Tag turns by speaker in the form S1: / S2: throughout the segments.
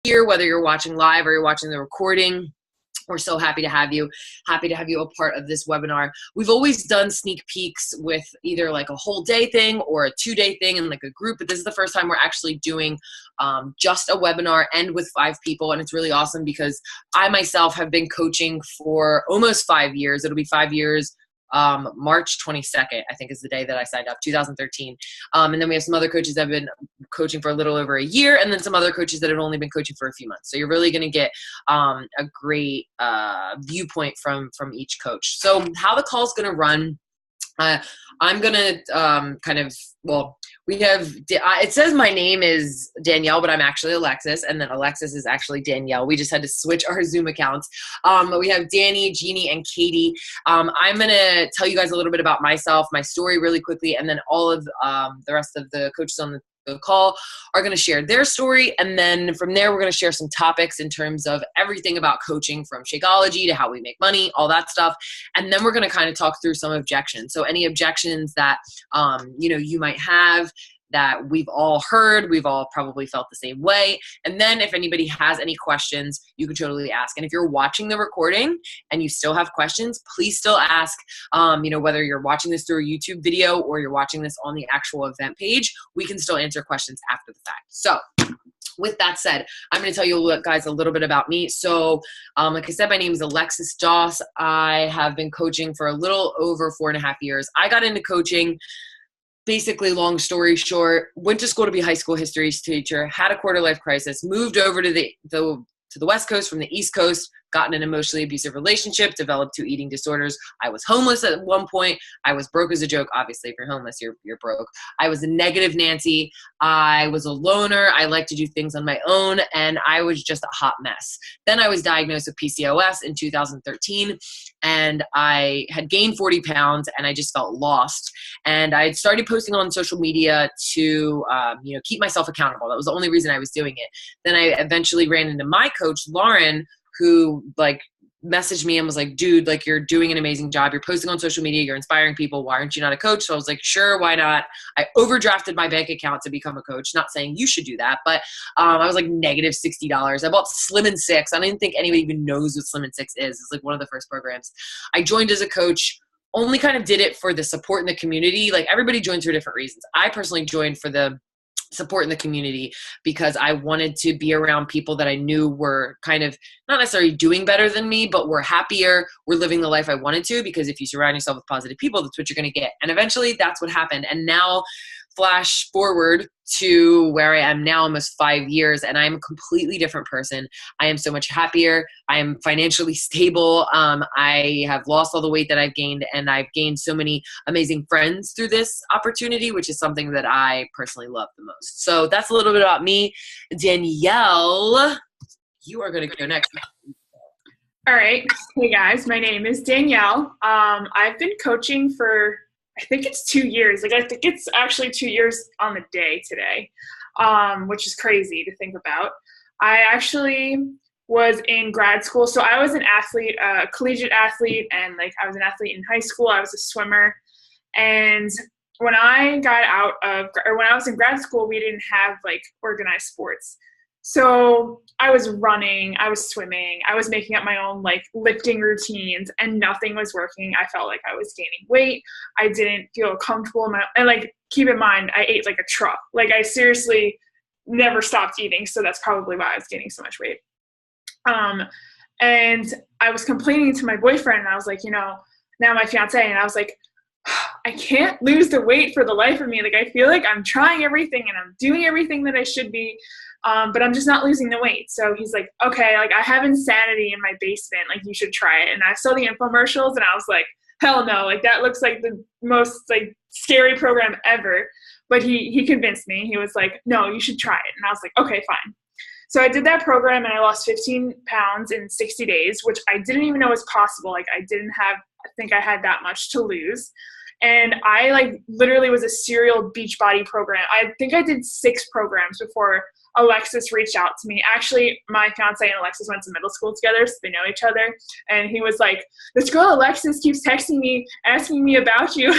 S1: here, whether you're watching live or you're watching the recording. We're so happy to have you a part of this webinar. We've always done sneak peeks with either like a whole day thing or a 2-day thing in like a group, but this is the first time we're actually doing just a webinar and with 5 people. And it's really awesome because I myself have been coaching for almost 5 years. It'll be 5 years. March 22nd, I think is the day that I signed up, 2013. And then we have some other coaches that have been coaching for a little over a year, and then some other coaches that have only been coaching for a few months. So you're really going to get a great viewpoint from each coach. So how the call is going to run, I'm going to it says my name is Danielle, but I'm actually Alexis, and then Alexis is actually Danielle. We just had to switch our Zoom accounts. But we have Danny, Jeannie, and Katie. I'm going to tell you guys a little bit about myself, my story really quickly, and then all of the rest of the coaches on the call are going to share their story, and then from there we're going to share some topics in terms of everything about coaching, from Shakeology to how we make money, all that stuff. And then we're going to kind of talk through some objections. So any objections that you might have that we've all heard, we've all probably felt the same way. And then if anybody has any questions, you can totally ask. And if you're watching the recording and you still have questions, please still ask, whether you're watching this through a YouTube video or you're watching this on the actual event page, we can still answer questions after the fact. So with that said, I'm going to tell you guys a little bit about me. So like I said, my name is Alexis Doss. I have been coaching for a little over 4.5 years. I got into coaching, basically, long story short, went to school to be a high school history teacher, had a quarter life crisis, moved over to the West Coast from the East Coast, got in an emotionally abusive relationship, developed 2 eating disorders. I was homeless at one point. I was broke as a joke. Obviously, if you're homeless, you're broke. I was a negative Nancy. I was a loner. I like to do things on my own, and I was just a hot mess. Then I was diagnosed with PCOS in 2013, and I had gained 40 pounds, and I just felt lost. And I had started posting on social media to keep myself accountable. That was the only reason I was doing it. Then I eventually ran into my coach, Lauren, who messaged me and was like, dude, you're doing an amazing job. You're posting on social media. You're inspiring people. Why aren't you not a coach? So I was like, sure, why not? I overdrafted my bank account to become a coach. Not saying you should do that, but I was like negative $60. I bought Slim & Six. I don't even think anybody even knows what Slim & Six is. It's like one of the first programs. I joined as a coach, only kind of did it for the support in the community. Like, everybody joins for different reasons. I personally joined for the support in the community because I wanted to be around people that I knew were kind of not necessarily doing better than me, but were happier, were living the life I wanted to, because if you surround yourself with positive people, that's what you're going to get. And eventually that's what happened. And now flash forward to where I am now, almost 5 years, and I'm a completely different person. I am so much happier. I am financially stable. I have lost all the weight that I've gained, and I've gained so many amazing friends through this opportunity, which is something that I personally love the most. So that's a little bit about me. Danielle, you are going to go next.
S2: All right. Hey guys, my name is Danielle. I've been coaching for, I think it's 2 years. I think it's actually 2 years on the day today, which is crazy to think about. I actually was in grad school. So I was an athlete, a collegiate athlete, and I was an athlete in high school. I was a swimmer. And when I was in grad school, we didn't have organized sports. So I was running, I was swimming, I was making up my own lifting routines, and nothing was working. I felt like I was gaining weight. I didn't feel comfortable and keep in mind, I ate like a truck. I seriously never stopped eating. So that's probably why I was gaining so much weight. And I was complaining to my boyfriend, and I was like, now my fiance, and I was like, I can't lose the weight for the life of me. I feel like I'm trying everything and I'm doing everything that I should be. But I'm just not losing the weight. So he's like, okay, I have Insanity in my basement. You should try it. And I saw the infomercials, and I was like, hell no. That looks like the most scary program ever. But he convinced me. He was like, no, you should try it. And I was like, okay, fine. So I did that program, and I lost 15 pounds in 60 days, which I didn't even know was possible. I think I had that much to lose. And I literally was a serial Beachbody program. I think I did 6 programs before Alexis reached out to me. Actually, my fiance and Alexis went to middle school together, so they know each other. And he was like, this girl Alexis keeps texting me, asking me about you.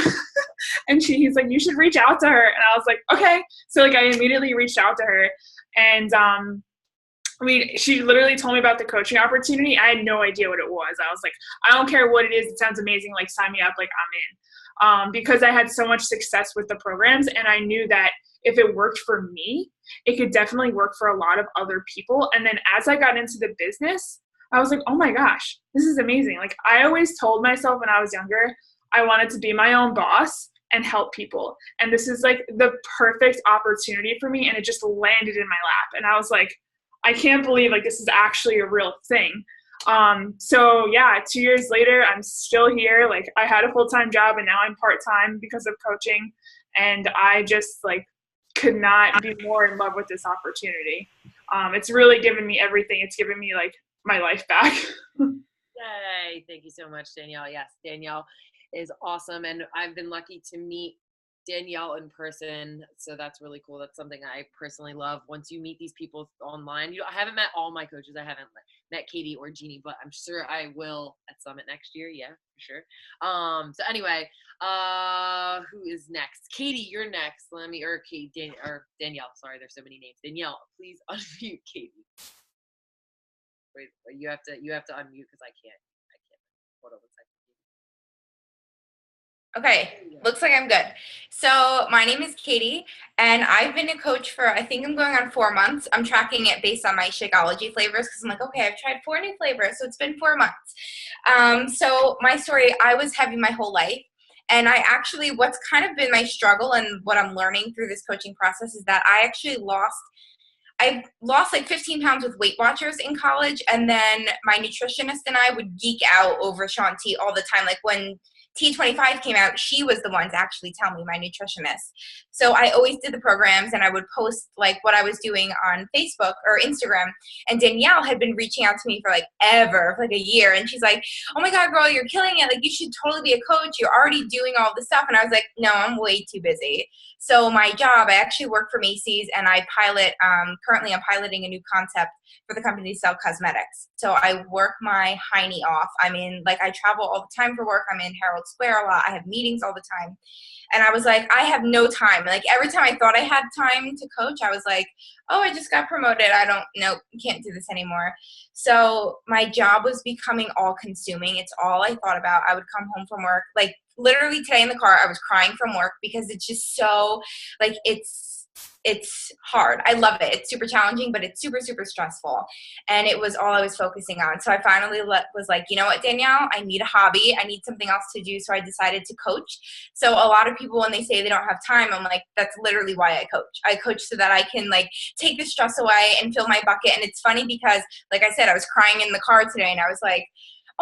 S2: And he's like, you should reach out to her. And I was like, okay. So I immediately reached out to her. And I mean, she literally told me about the coaching opportunity. I had no idea what it was. I was like, I don't care what it is. It sounds amazing. Like, sign me up. Like, I'm in. Because I had so much success with the programs, and I knew that if it worked for me, it could definitely work for a lot of other people. And then as I got into the business, I was like, oh my gosh, this is amazing. Like, I always told myself when I was younger, I wanted to be my own boss and help people. And this is like the perfect opportunity for me. And it just landed in my lap. And I was like, I can't believe like this is actually a real thing. So yeah, 2 years later, I'm still here. Like, I had a full-time job and now I'm part-time because of coaching. And I just like could not be more in love with this opportunity. It's really given me everything. It's given me like my life back.
S1: Yay. Thank you so much, Danielle. Yes, Danielle is awesome. And I've been lucky to meet Danielle in person, so that's really cool. That's something I personally love. Once you meet these people online, I haven't met all my coaches. I haven't met Katie or Jeannie, but I'm sure I will at Summit next year. Yeah, for sure. So anyway, who is next? Katie, you're next. Or Danielle. Sorry, there's so many names. Danielle, please unmute Katie. Wait, you have to unmute because I can't. Hold on one second.
S3: Okay, looks like I'm good. So my name is Katie, and I've been a coach for, I think I'm going on 4 months. I'm tracking it based on my Shakeology flavors because I'm like, okay, I've tried 4 new flavors, so it's been 4 months. So my story, I was heavy my whole life, and what's kind of been my struggle and what I'm learning through this coaching process is that I lost like 15 pounds with Weight Watchers in college, and then my nutritionist and I would geek out over Shaun T all the time. Like when T25 came out, she was the one to actually tell me, my nutritionist. So I always did the programs and I would post like what I was doing on Facebook or Instagram. And Danielle had been reaching out to me for like a year. And she's like, oh my God, girl, you're killing it. Like, you should totally be a coach. You're already doing all this stuff. And I was like, no, I'm way too busy. So my job, I actually work for Macy's and I currently I'm piloting a new concept for the company to sell cosmetics. So I work my hiney off. I travel all the time for work. I'm in Herald Square a lot. I have meetings all the time. And I was like, I have no time. Like, every time I thought I had time to coach, I was like, oh, I just got promoted. Can't do this anymore. So my job was becoming all consuming. It's all I thought about. I would come home from work. Like, literally today in the car, I was crying from work because it's just so, like, it's hard. I love it. It's super challenging, but it's super, super stressful. And it was all I was focusing on. So I finally was like, you know what, Danielle, I need a hobby. I need something else to do. So I decided to coach. So a lot of people, when they say they don't have time, I'm like, that's literally why I coach. I coach so that I can like take the stress away and fill my bucket. And it's funny because, like I said, I was crying in the car today and I was like,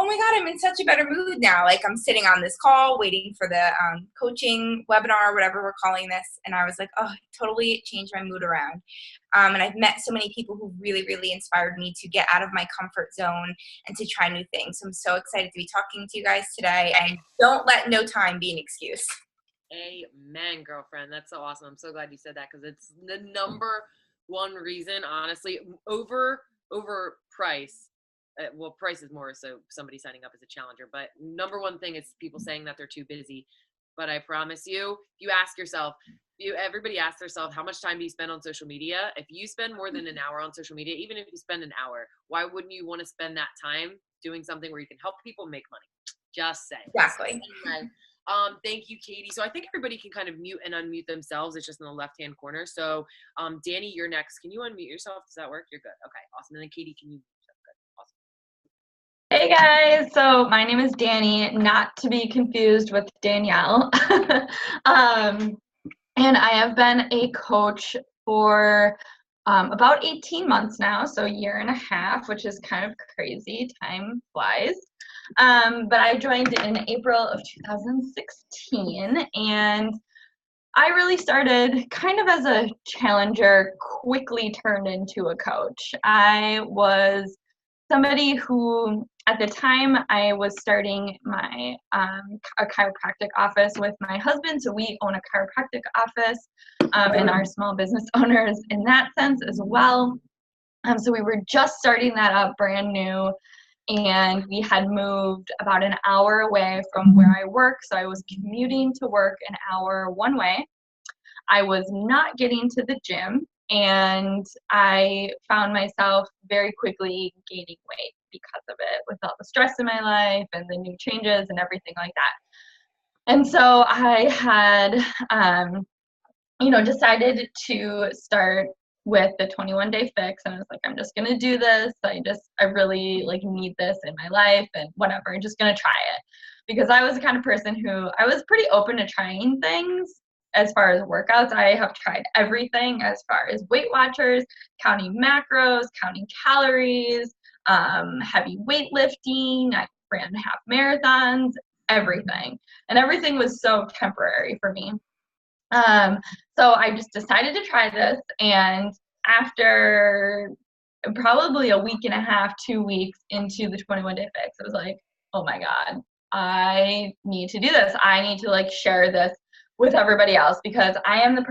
S3: oh my God, I'm in such a better mood now. Like, I'm sitting on this call waiting for the coaching webinar, whatever we're calling this. And I was like, oh, it totally changed my mood around. And I've met so many people who really, really inspired me to get out of my comfort zone and to try new things. So I'm so excited to be talking to you guys today. And don't let no time be an excuse.
S1: Amen, girlfriend. That's so awesome. I'm so glad you said that because it's the number one reason, honestly, over price. Price is more so somebody signing up as a challenger, but number one thing is people saying that they're too busy. But I promise you, you ask yourself, everybody asks themselves, how much time do you spend on social media? If you spend more than an hour on social media, even if you spend an hour, why wouldn't you want to spend that time doing something where you can help people make money? Just say.
S3: Exactly.
S1: Anyway, thank you, Katie. So I think everybody can kind of mute and unmute themselves. It's just in the left-hand corner. So Danny, you're next. Can you unmute yourself? Does that work? You're good. Okay, awesome. And then Katie, can you?
S4: Hey guys, so my name is Danny, not to be confused with Danielle. And I have been a coach for about 18 months now, so a year and a half, which is kind of crazy. Time flies. But I joined in April of 2016, and I really started kind of as a challenger, quickly turned into a coach. I was somebody who, at the time, I was starting my a chiropractic office with my husband, so we own a chiropractic office and are small business owners in that sense as well. So we were just starting that up brand new, and we had moved about an hour away from where I work, so I was commuting to work an hour one way. I was not getting to the gym, And I found myself very quickly gaining weight because of it, with all the stress in my life and the new changes and everything like that. And so I had, decided to start with the 21-day fix, and I was like, I'm just gonna do this. I really need this in my life, and whatever, I'm just gonna try it, because I was the kind of person who I was pretty open to trying things. As far as workouts, I have tried everything, as far as Weight Watchers, counting macros, counting calories, heavy weightlifting. I ran half marathons, everything, and everything was so temporary for me. So I just decided to try this, and after probably a week and a half, 2 weeks into the 21-day fix, I was like, oh my God, I need to do this. I need to share this with everybody else, because I am a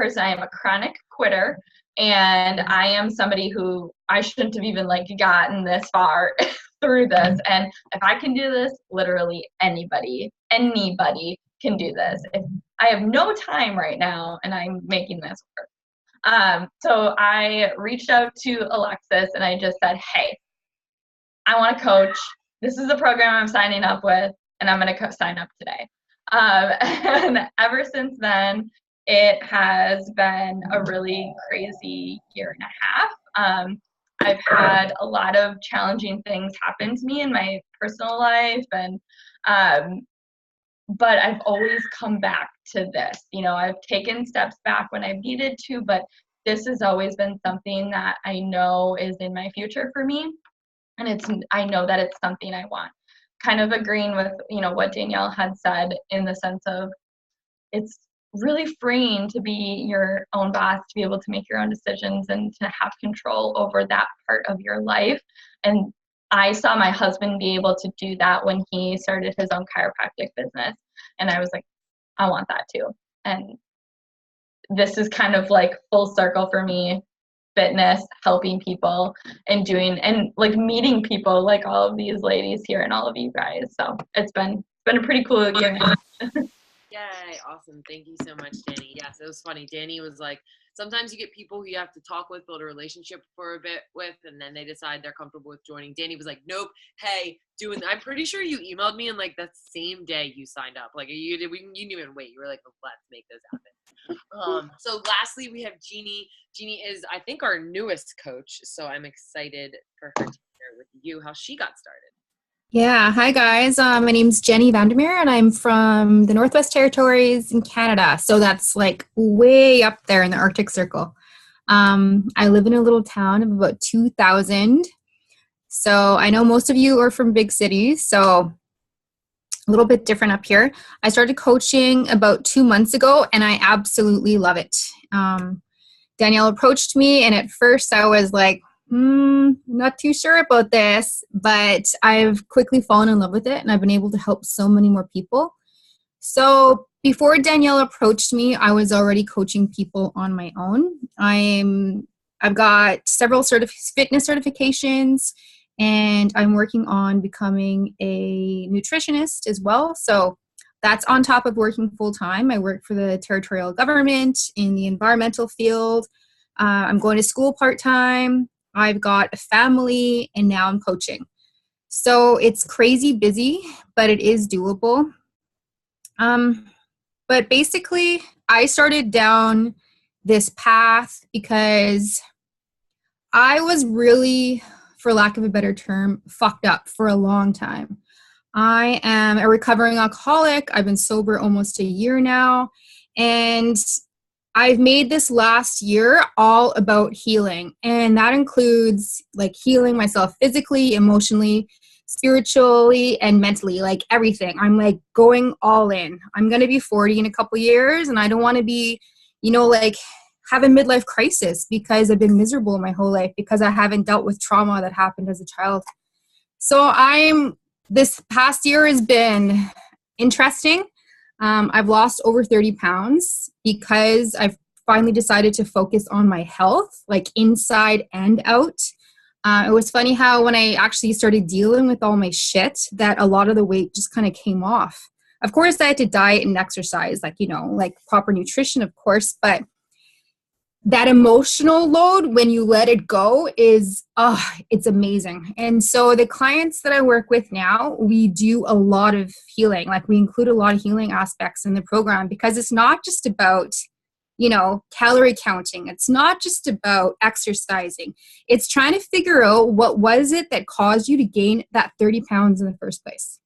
S4: chronic quitter, and I am somebody who I shouldn't have even gotten this far through this. And if I can do this, literally anybody can do this. If I have no time right now and I'm making this work. So I reached out to Alexis and I just said, hey, I want to coach. This is the program I'm signing up with, and I'm going to sign up today. And ever since then, it has been a really crazy year and a half. I've had a lot of challenging things happen to me in my personal life, and but I've always come back to this. I've taken steps back when I've needed to, but this has always been something that I know is in my future for me, and I know that it's something I want. Kind of agreeing with what Danielle had said, in the sense of it's really freeing to be your own boss, to be able to make your own decisions and to have control over that part of your life. And I saw my husband be able to do that when he started his own chiropractic business. And I was like, I want that too. And this is kind of full circle for me: fitness, helping people, and meeting people like all of these ladies here and all of you guys. So it's been a pretty cool year.
S1: Yay, awesome. Thank you so much, Danny. Yes, it was funny. Danny was like, sometimes you get people who you have to talk with, build a relationship for a bit with, and then they decide they're comfortable with joining. Danny was like, nope, hey, I'm pretty sure you emailed me and that same day you signed up. You didn't even wait. You were like, let's make this happen. So lastly, we have Jeannie. Jeannie is, I think, our newest coach. So I'm excited for her to share with you how she got started.
S5: Yeah. Hi, guys. My name's Jenny Vandermeer, and I'm from the Northwest Territories in Canada. So that's way up there in the Arctic Circle. I live in a little town of about 2,000. So I know most of you are from big cities, so a little bit different up here. I started coaching about 2 months ago, and I absolutely love it. Danielle approached me, and at first I was like, not too sure about this, but I've quickly fallen in love with it, and I've been able to help so many more people. So before Danielle approached me, I was already coaching people on my own. I've got several fitness certifications, and I'm working on becoming a nutritionist as well. So that's on top of working full-time. I work for the territorial government in the environmental field. I'm going to school part-time. I've got a family, and now I'm coaching. So it's crazy busy, but it is doable. But basically, I started down this path because I was really, for lack of a better term, fucked up for a long time. I am a recovering alcoholic. I've been sober almost a year now, and I've made this last year all about healing, and that includes healing myself physically, emotionally, spiritually, and mentally, everything. I'm going all in. I'm going to be 40 in a couple years, and I don't want to be, have a midlife crisis because I've been miserable my whole life because I haven't dealt with trauma that happened as a child. So this past year has been interesting. I've lost over 30 pounds because I've finally decided to focus on my health, inside and out. It was funny how when I actually started dealing with all my shit, that a lot of the weight just kind of came off. Of course, I had to diet and exercise, proper nutrition, of course, but that emotional load, when you let it go, is it's amazing. And so the clients that I work with now, we do a lot of healing. Like, we include a lot of healing aspects in the program, because it's not just about, you know, calorie counting. It's not just about exercising. It's trying to figure out what was it that caused you to gain that 30 pounds in the first place.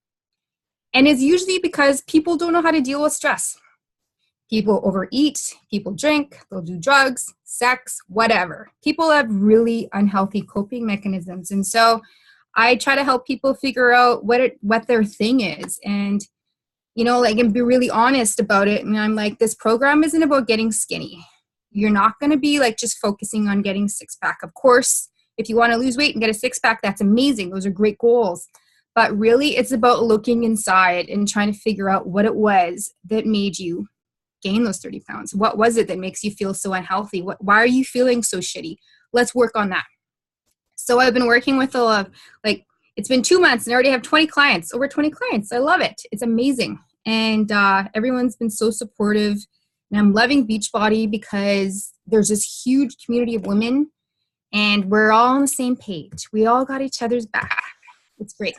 S5: And it's usually because people don't know how to deal with stress. People overeat, people drink, they'll do drugs, sex, whatever. People have really unhealthy coping mechanisms. And so I try to help people figure out what their thing is, and, you know, like, and be really honest about it. And I'm like, this program isn't about getting skinny. You're not going to be like just focusing on getting six pack. Of course, if you want to lose weight and get a six pack, that's amazing. Those are great goals. But really, it's about looking inside and trying to figure out what it was that made you gain those 30 pounds. What was it that makes you feel so unhealthy? Why are you feeling so shitty? Let's work on that. So I've been working with a lot of, like, it's been 2 months and I already have 20 clients, over 20 clients. I love it. It's amazing. And everyone's been so supportive. And I'm loving Beachbody because there's this huge community of women and we're all on the same page. We all got each other's back. It's great.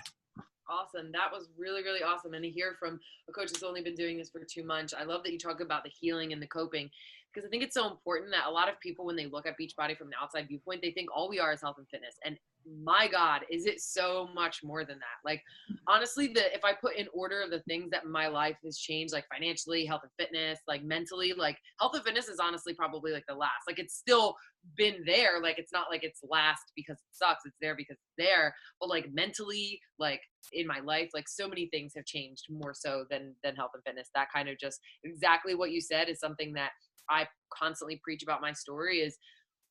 S1: Awesome. That was really, really awesome. And to hear from a coach that's only been doing this for 2 months, I love that you talk about the healing and the coping, because I think it's so important that a lot of people, when they look at Beachbody from an outside viewpoint, they think all we are is health and fitness. And my God, is it so much more than that? Like, honestly, if I put in order the things that my life has changed, like financially, health and fitness, like mentally, like health and fitness is honestly probably like the last. Like, it's still been there. Like, it's not like it's last because it sucks. It's there because it's there. But like mentally, like in my life, like so many things have changed more so than health and fitness. That kind of just exactly what you said is something that I constantly preach about my story is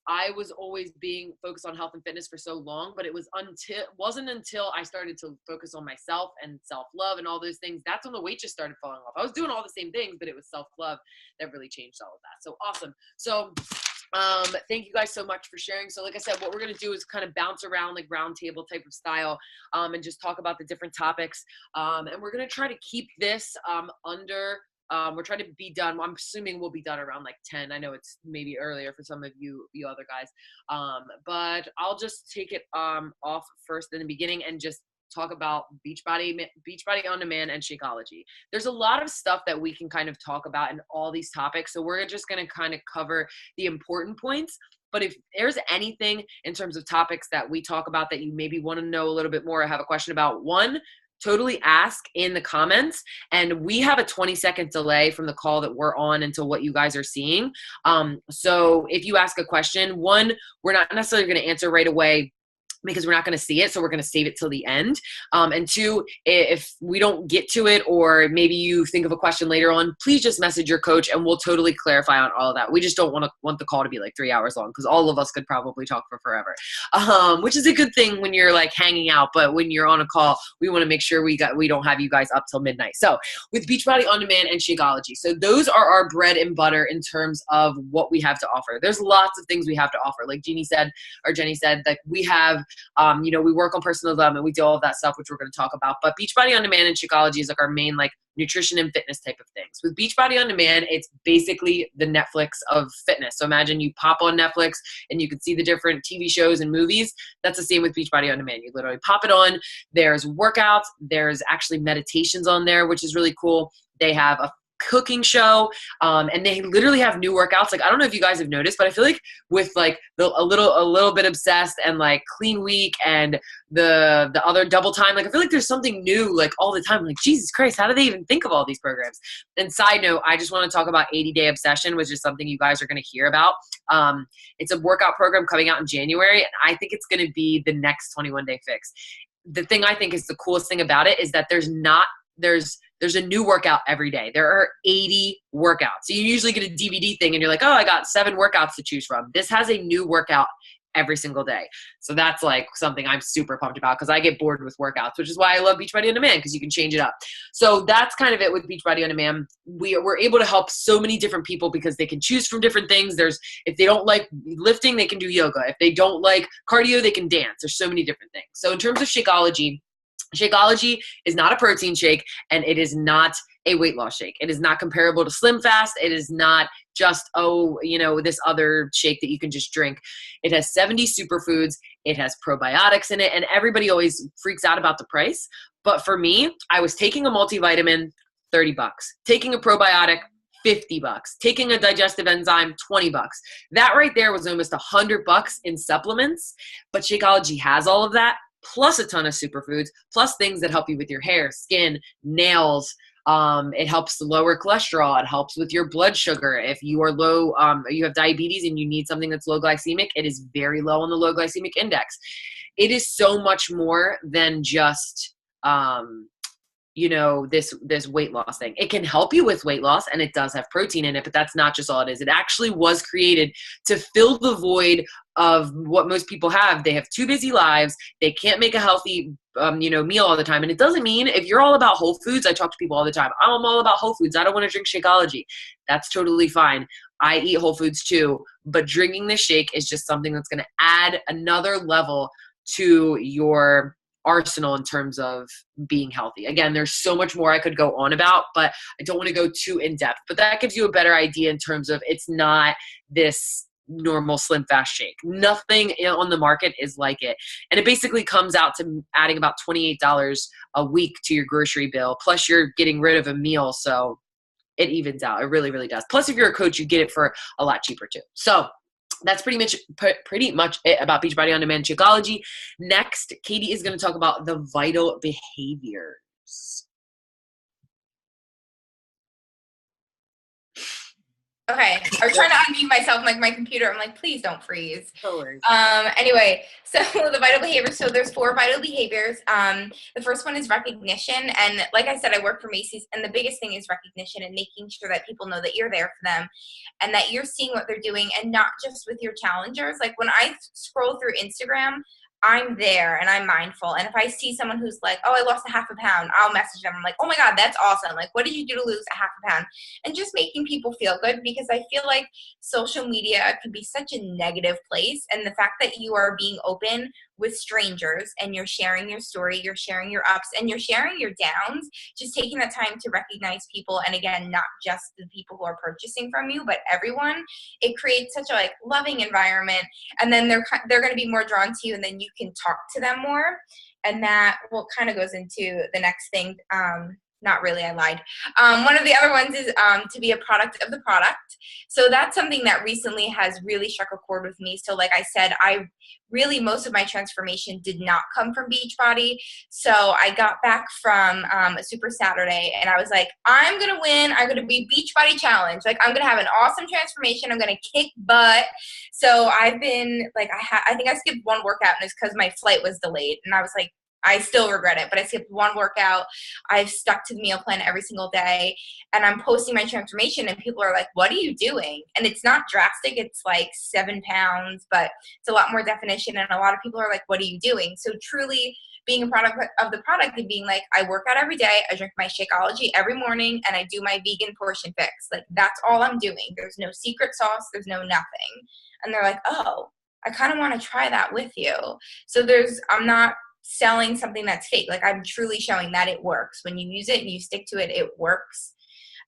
S1: I was always being focused on health and fitness for so long, but it wasn't until I started to focus on myself and self-love and all those things. That's when the weight just started falling off. I was doing all the same things, but it was self-love that really changed all of that. So awesome. So thank you guys so much for sharing. So like I said, what we're going to do is kind of bounce around like round table type of style, and just talk about the different topics. And we're going to try to keep this, under, we're trying to be done. I'm assuming we'll be done around like 10. I know it's maybe earlier for some of you other guys. But I'll just take it, off first in the beginning and just talk about Beachbody On Demand and Shakeology. There's a lot of stuff that we can kind of talk about in all these topics. So we're just going to kind of cover the important points. But if there's anything in terms of topics that we talk about that you maybe want to know a little bit more or have a question about, totally ask in the comments. And we have a 20-second delay from the call that we're on until what you guys are seeing. So if you ask a question, we're not necessarily going to answer right away because we're not going to see it. So we're going to save it till the end. And two, if we don't get to it, or maybe you think of a question later on, please just message your coach and we'll totally clarify on all of that. We just don't want the call to be like 3 hours long, because all of us could probably talk for forever, which is a good thing when you're like hanging out. But when you're on a call, we want to make sure we don't have you guys up till midnight. So with Beachbody On Demand and Shakeology, so those are our bread and butter in terms of what we have to offer. There's lots of things we have to offer. Like Jenny said, that we have, we work on personal development. We do all of that stuff, which we're going to talk about. But Beachbody On Demand and Shakeology is like our main like nutrition and fitness type of things. With Beachbody On Demand, it's basically the Netflix of fitness. So imagine you pop on Netflix and you can see the different TV shows and movies. That's the same with Beachbody On Demand. You literally pop it on. There's workouts. There's actually meditations on there, which is really cool. They have a cooking show, and they literally have new workouts. Like, I don't know if you guys have noticed, but I feel like with like a little bit obsessed and like clean week and the other double time, like I feel like there's something new like all the time. Like, Jesus Christ, how do they even think of all these programs? And side note, I just want to talk about 80-Day Obsession, which is something you guys are going to hear about. It's a workout program coming out in January, and I think it's going to be the next 21-day fix. The thing I think is the coolest thing about it is that there's a new workout every day. There are 80 workouts. So you usually get a DVD thing and you're like, oh, I got 7 workouts to choose from. This has a new workout every single day. So that's like something I'm super pumped about, because I get bored with workouts, which is why I love Beachbody On Demand, because you can change it up. So that's kind of it with Beachbody On Demand. We're able to help so many different people because they can choose from different things. If they don't like lifting, they can do yoga. If they don't like cardio, they can dance. There's so many different things. So in terms of Shakeology is not a protein shake, and it is not a weight loss shake. It is not comparable to Slim Fast. It is not just, this other shake that you can just drink. It has 70 superfoods. It has probiotics in it. And everybody always freaks out about the price. But for me, I was taking a multivitamin, $30. Taking a probiotic, $50. Taking a digestive enzyme, $20. That right there was almost $100 in supplements. But Shakeology has all of that, plus a ton of superfoods, plus things that help you with your hair, skin, nails. It helps lower cholesterol. It helps with your blood sugar. If you are low, you have diabetes and you need something that's low glycemic, it is very low on the low glycemic index. It is so much more than just, this weight loss thing. It can help you with weight loss, and it does have protein in it, but that's not just all it is. It actually was created to fill the void of what most people have. They have too busy lives. They can't make a healthy, meal all the time. And it doesn't mean if you're all about whole foods, I talk to people all the time, I'm all about whole foods. I don't want to drink Shakeology. That's totally fine. I eat whole foods too, but drinking this shake is just something that's going to add another level to your arsenal in terms of being healthy. Again, there's so much more I could go on about, but I don't want to go too in depth. But that gives you a better idea in terms of it's not this normal Slim Fast shake. Nothing on the market is like it. And it basically comes out to adding about $28 a week to your grocery bill. Plus you're getting rid of a meal. So it evens out. It really, really does. Plus if you're a coach, you get it for a lot cheaper too. So that's pretty much it about Beachbody On Demand Shakeology. Next, Katie is going to talk about the vital behaviors.
S3: Okay, I was trying to unmute myself, like my computer. I'm like, please don't freeze.
S1: No worries.
S3: Anyway, so the vital behaviors. So there's 4 vital behaviors. The first one is recognition, and like I said, I work for Macy's, and the biggest thing is recognition and making sure that people know that you're there for them, and that you're seeing what they're doing, and not just with your challengers. Like when I scroll through Instagram, I'm there and I'm mindful. And if I see someone who's like, oh, I lost a half a pound, I'll message them. I'm like, oh my God, that's awesome. Like, what did you do to lose a half a pound? And just making people feel good, because I feel like social media can be such a negative place. And the fact that you are being open with strangers and you're sharing your story, you're sharing your ups and you're sharing your downs, just taking that time to recognize people. And again, not just the people who are purchasing from you, but everyone, it creates such a like loving environment. And then they're going to be more drawn to you, and then you can talk to them more. And that kind of goes into the next thing. Not really, I lied. One of the other ones is to be a product of the product. So that's something that recently has really struck a chord with me. So like I said, most of my transformation did not come from Beachbody. So I got back from a Super Saturday and I was like, I'm going to win. I'm going to be Beachbody Challenge. Like I'm going to have an awesome transformation. I'm going to kick butt. So I've been like, I think I skipped one workout, and it's because my flight was delayed. And I was like, I still regret it, but I skipped one workout. I've stuck to the meal plan every single day, and I'm posting my transformation, and people are like, what are you doing? And it's not drastic. It's like 7 pounds, but it's a lot more definition. And a lot of people are like, what are you doing? So truly being a product of the product and being like, I work out every day. I drink my Shakeology every morning, and I do my vegan portion fix. Like that's all I'm doing. There's no secret sauce. There's no nothing. And they're like, oh, I kind of want to try that with you. So I'm not selling something that's fake. Like I'm truly showing that it works. When you use it and you stick to it, it works.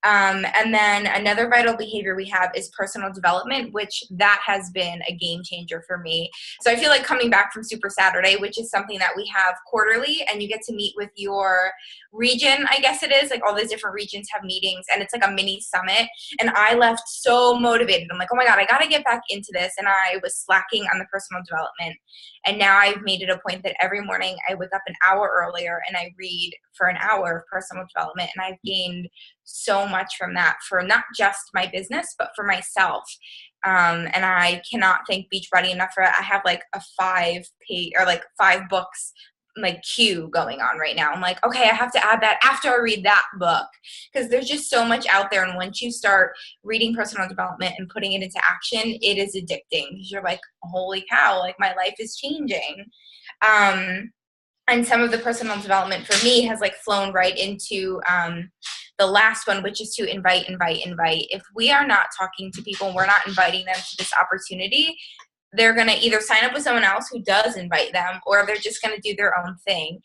S3: And then another vital behavior we have is personal development, which that has been a game changer for me. So I feel like coming back from Super Saturday, which is something that we have quarterly, and you get to meet with your region, I guess it is, like all these different regions have meetings, and it's like a mini summit. And I left so motivated. I'm like, oh my God, I got to get back into this. And I was slacking on the personal development. And now I've made it a point that every morning I wake up an hour earlier and I read for an hour of personal development. And I've gained so much from that, for not just my business, but for myself. And I cannot thank Beachbody enough for it. I have like a 5-page or like 5 books like queue going on right now. I'm like, okay, I have to add that after I read that book, because there's just so much out there. And once you start reading personal development and putting it into action, it is addicting. You're like, holy cow, like my life is changing. And some of the personal development for me has like flown right into the last one, which is to invite. If we are not talking to people, we're not inviting them to this opportunity, they're going to either sign up with someone else who does invite them, or they're just going to do their own thing.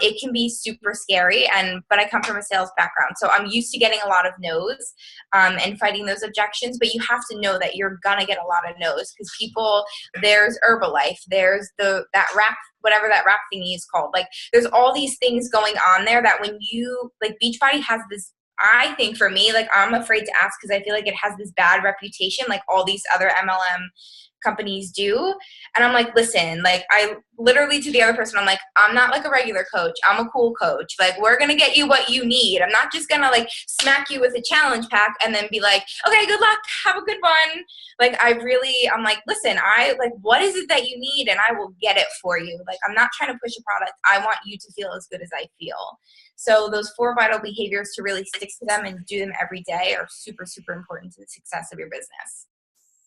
S3: It can be super scary, but I come from a sales background, so I'm used to getting a lot of no's and fighting those objections. But you have to know that you're going to get a lot of no's, because people, there's Herbalife, there's that rack, whatever that rack thingy is called. Like, there's all these things going on there that when you, like, Beachbody has this, I think for me, like, I'm afraid to ask because I feel like it has this bad reputation, like all these other MLM companies do. And I'm like, listen, like, I literally to the other person, I'm like, I'm not like a regular coach. I'm a cool coach. Like, we're going to get you what you need. I'm not just going to like smack you with a challenge pack and then be like, okay, good luck. Have a good one. Like, I'm like, listen, what is it that you need? And I will get it for you. Like, I'm not trying to push a product. I want you to feel as good as I feel. So those 4 vital behaviors, to really stick to them and do them every day, are super, super important to the success of your business.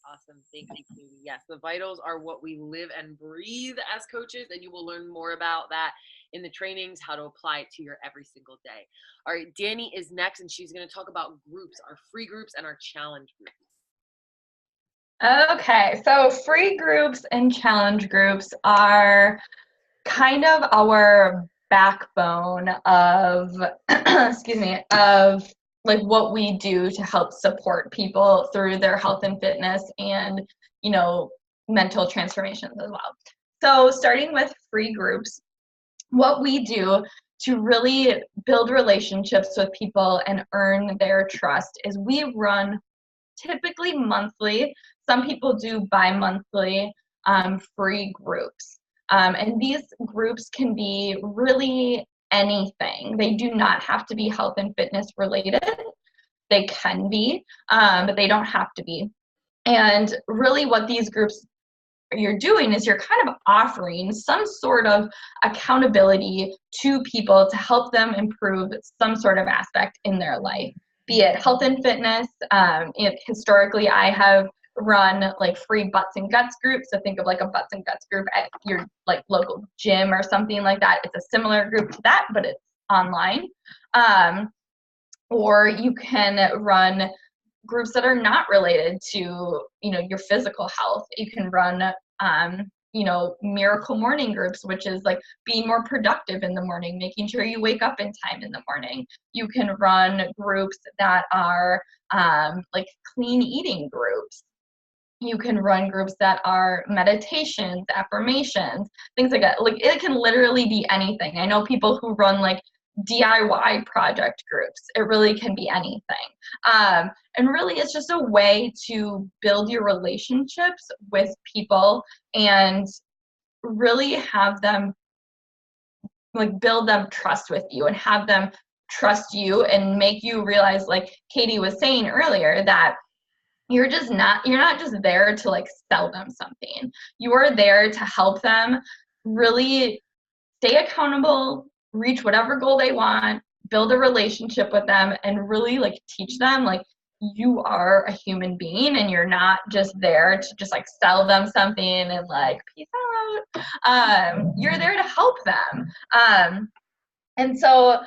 S1: Awesome. Thank you, Katie. Yes, the vitals are what we live and breathe as coaches, and you will learn more about that in the trainings, how to apply it to your every single day. All right, Danny is next, and she's going to talk about groups, our free groups and our challenge groups.
S4: Okay, so free groups and challenge groups are kind of our backbone of, of like what we do to help support people through their health and fitness and, mental transformations as well. So starting with free groups, what we do to really build relationships with people and earn their trust is we run typically monthly. Some people do bi-monthly free groups. And these groups can be really anything. They do not have to be health and fitness related. They can be, but they don't have to be. And really what these groups you're doing is you're kind of offering some sort of accountability to people to help them improve some sort of aspect in their life, be it health and fitness. Historically, I have run like free butts and guts groups. So think of like a butts and guts group at your like local gym or something like that. It's a similar group to that, but it's online. Or you can run groups that are not related to, your physical health. You can run, miracle morning groups, which is like being more productive in the morning, making sure you wake up in time in the morning. You can run groups that are like clean eating groups. You can run groups that are meditations, affirmations, things like that. Like, it can literally be anything. I know people who run like DIY project groups. It really can be anything. And really it's just a way to build your relationships with people and really have them like build them trust with you and have them trust you and make you realize, like Katie was saying earlier, that you're not just there to like sell them something. You are there to help them really stay accountable, reach whatever goal they want, build a relationship with them, and really like teach them like you are a human being and you're not just there to just like sell them something and like peace out. You're there to help them. And so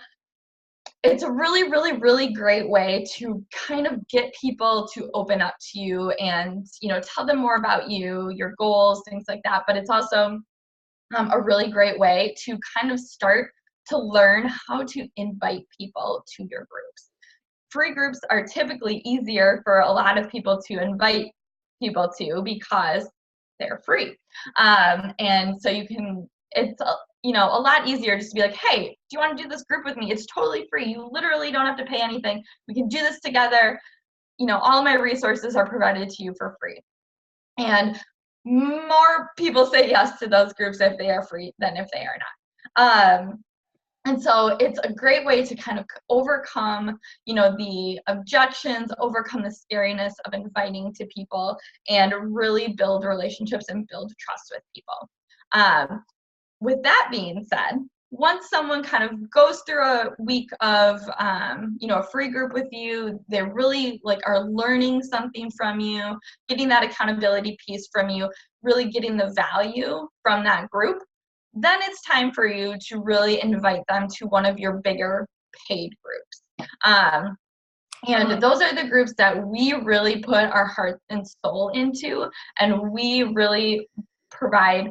S4: it's a really, really, really great way to kind of get people to open up to you and, tell them more about you, your goals, things like that. But it's also a really great way to kind of start to learn how to invite people to your groups. Free groups are typically easier for a lot of people to invite people to because they're free. And so it's a lot easier just to be like, hey, do you want to do this group with me? It's totally free. You literally don't have to pay anything. We can do this together. All my resources are provided to you for free. And more people say yes to those groups if they are free than if they are not. And so it's a great way to kind of overcome, the objections, overcome the scariness of inviting to people and really build relationships and build trust with people. With that being said, once someone kind of goes through a week of, a free group with you, they really like are learning something from you, getting that accountability piece from you, really getting the value from that group, then it's time for you to really invite them to one of your bigger paid groups. And those are the groups that we really put our heart and soul into, and we really provide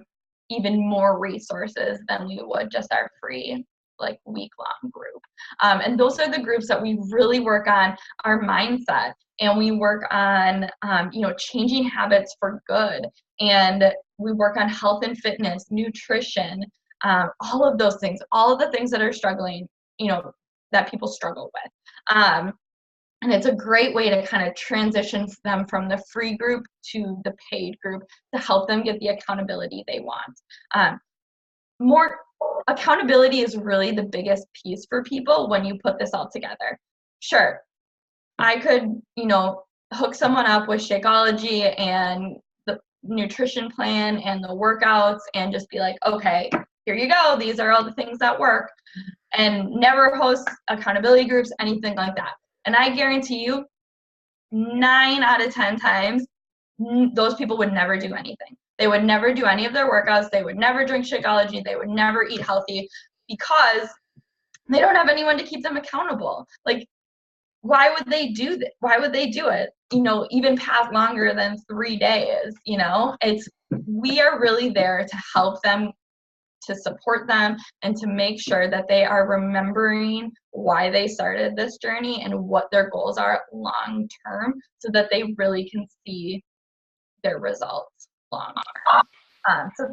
S4: even more resources than we would just our free like week-long group. And those are the groups that we really work on our mindset, and we work on changing habits for good, and we work on health and fitness, nutrition, all of those things, all of the things that are struggling, that people struggle with. And it's a great way to kind of transition them from the free group to the paid group to help them get the accountability they want. More accountability is really the biggest piece for people when you put this all together. Sure, I could, hook someone up with Shakeology and the nutrition plan and the workouts and just be like, okay, here you go. These are all the things that work, and never host accountability groups, anything like that. And I guarantee you, 9 out of 10 times, those people would never do anything. They would never do any of their workouts. They would never drink Shakeology. They would never eat healthy because they don't have anyone to keep them accountable. Like, why would they do that? Why would they do it? Even past longer than 3 days, we are really there to help them, to support them, and to make sure that they are remembering why they started this journey and what their goals are long term, so that they really can see their results long term. So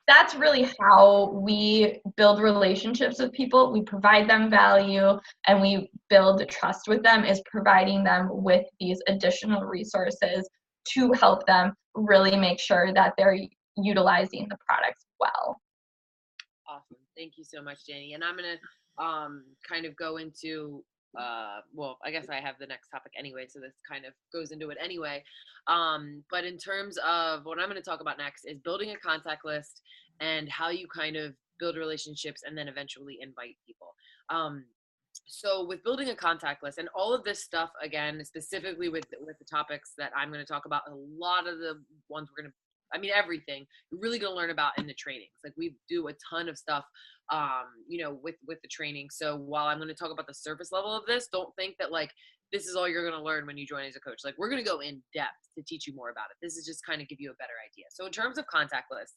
S4: that's really how we build relationships with people. We provide them value, and we build trust with them, is providing them with these additional resources to help them really make sure that they're utilizing the products well.
S1: Awesome. Thank you so much, Danny. And I'm going to kind of go into, I guess I have the next topic anyway, so this kind of goes into it anyway. But in terms of what I'm going to talk about next is building a contact list and how you kind of build relationships and then eventually invite people. So with building a contact list and all of this stuff, again, specifically with the topics that I'm going to talk about, a lot of the ones everything you're really going to learn about in the trainings. Like, we do a ton of stuff, with the training. So while I'm going to talk about the surface level of this, don't think that like this is all you're going to learn when you join as a coach. Like, we're going to go in depth to teach you more about it. This is just kind of give you a better idea. So in terms of contact lists,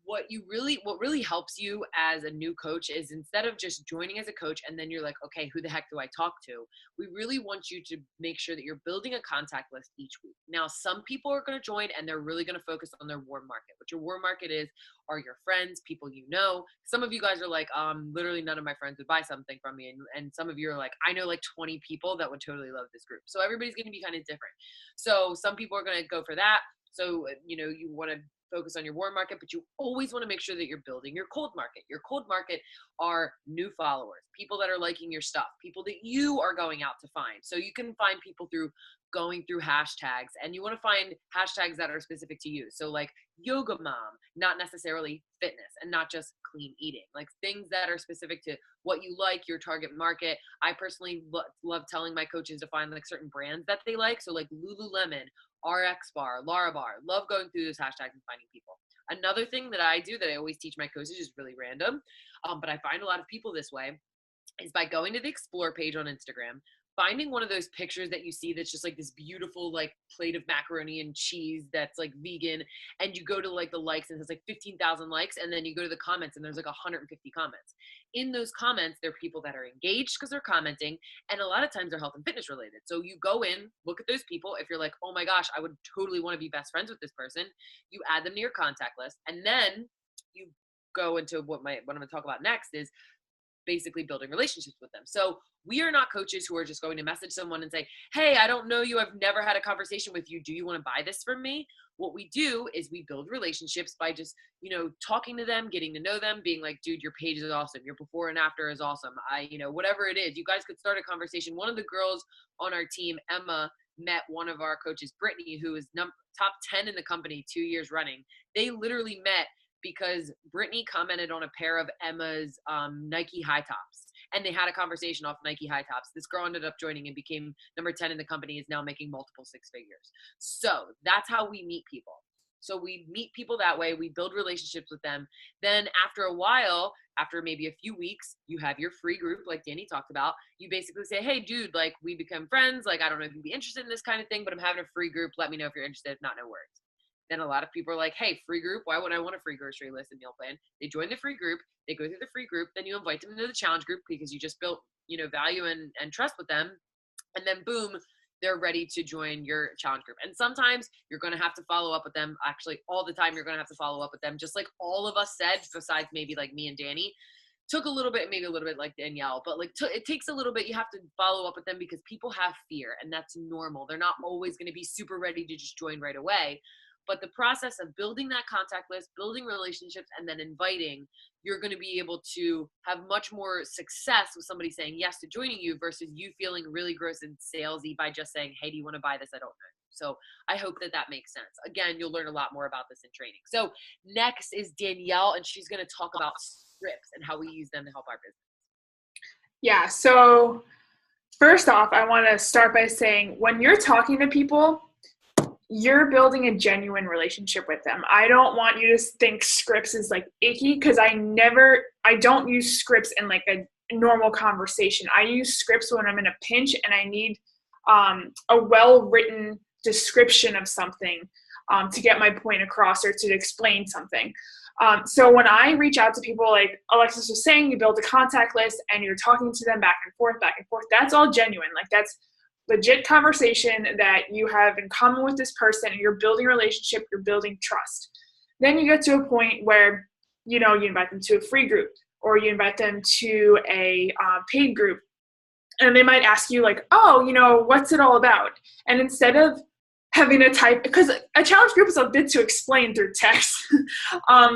S1: what really helps you as a new coach is, instead of just joining as a coach and then you're like, okay, who the heck do I talk to? We really want you to make sure that you're building a contact list each week. Now, some people are going to join and they're really going to focus on their warm market. What your warm market are your friends, people you know. Some of you guys are like, literally none of my friends would buy something from me. And some of you are like, I know like 20 people that would totally love this group. So everybody's going to be kind of different. So some people are going to go for that. So, you want to focus on your warm market, but you always want to make sure that you're building your cold market. Your cold market are new followers, people that are liking your stuff, people that you are going out to find. So you can find people through going through hashtags, and you want to find hashtags that are specific to you. So like yoga mom, not necessarily fitness, and not just clean eating, like things that are specific to what you like, your target market. I personally love telling my coaches to find like certain brands that they like. So like Lululemon, RX Bar, Lara Bar, love going through those hashtags and finding people. Another thing that I do that I always teach my coaches is really random, but I find a lot of people this way, is by going to the Explore page on Instagram, finding one of those pictures that you see that's just like this beautiful like plate of macaroni and cheese that's like vegan, and you go to like the likes and it's like 15,000 likes, and then you go to the comments and there's like 150 comments. In those comments, there are people that are engaged because they're commenting, and a lot of times they're health and fitness related. So you go in, look at those people. If you're like, oh my gosh, I would totally want to be best friends with this person, you add them to your contact list, and then you go into what I'm going to talk about next is basically building relationships with them. So we are not coaches who are just going to message someone and say, hey, I don't know you, I've never had a conversation with you, do you want to buy this from me? What we do is we build relationships by just, talking to them, getting to know them, being like, dude, your page is awesome, your before and after is awesome, whatever it is, you guys could start a conversation. One of the girls on our team, Emma, met one of our coaches, Brittany, who is top 10 in the company 2 years running. They literally met because Brittany commented on a pair of Emma's Nike high tops, and they had a conversation off Nike high tops. This girl ended up joining and became number 10 in the company, is now making multiple 6 figures. So that's how we meet people. So we meet people that way. We build relationships with them. Then after a while, after maybe a few weeks, you have your free group like Danny talked about. You basically say, hey, dude, like we become friends. Like, I don't know if you'd be interested in this kind of thing, but I'm having a free group. Let me know if you're interested. If not, no worries. Then a lot of people are like, hey, free group. Why would I want a free grocery list and meal plan? They join the free group. They go through the free group. Then you invite them into the challenge group because you just built, value and trust with them. And then boom, they're ready to join your challenge group. And sometimes you're going to have to follow up with them. Actually, all the time you're going to have to follow up with them. Just like all of us said, besides maybe like me and Danny, took a little bit, maybe a little bit like Danielle, but like it takes a little bit. You have to follow up with them because people have fear, and that's normal. They're not always going to be super ready to just join right away. But the process of building that contact list, building relationships, and then inviting, you're going to be able to have much more success with somebody saying yes to joining you versus you feeling really gross and salesy by just saying, hey, do you want to buy this? I don't know. So I hope that makes sense. Again, you'll learn a lot more about this in training. So next is Danielle, and she's going to talk about scripts and how we use them to help our business.
S2: Yeah, so first off, I want to start by saying when you're talking to people, you're building a genuine relationship with them. I don't want you to think scripts is like icky, because I don't use scripts in like a normal conversation. I use scripts when I'm in a pinch and I need a well-written description of something to get my point across or to explain something. So when I reach out to people, like Alexis was saying, you build a contact list and you're talking to them back and forth, that's all genuine. Like that's legit conversation that you have in common with this person, and you're building a relationship, you're building trust. Then you get to a point where, you invite them to a free group or you invite them to a paid group, and they might ask you like, oh, what's it all about? And instead of having to type, because a challenge group is a bit to explain through text.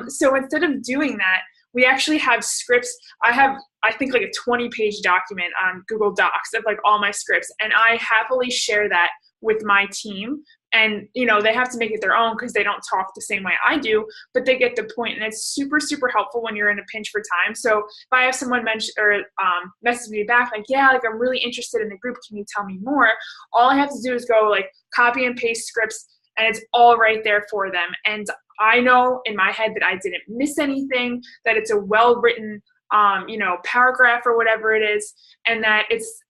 S2: So instead of doing that, we actually have scripts. I think like a 20-page document on Google Docs of like all my scripts, and I happily share that with my team. And, they have to make it their own because they don't talk the same way I do, but they get the point. And it's super, super helpful when you're in a pinch for time. So if I have someone message me back, like, yeah, like I'm really interested in the group, can you tell me more? All I have to do is go like copy and paste scripts, and it's all right there for them. And I know in my head that I didn't miss anything, that it's a well-written, paragraph or whatever it is, and that it's,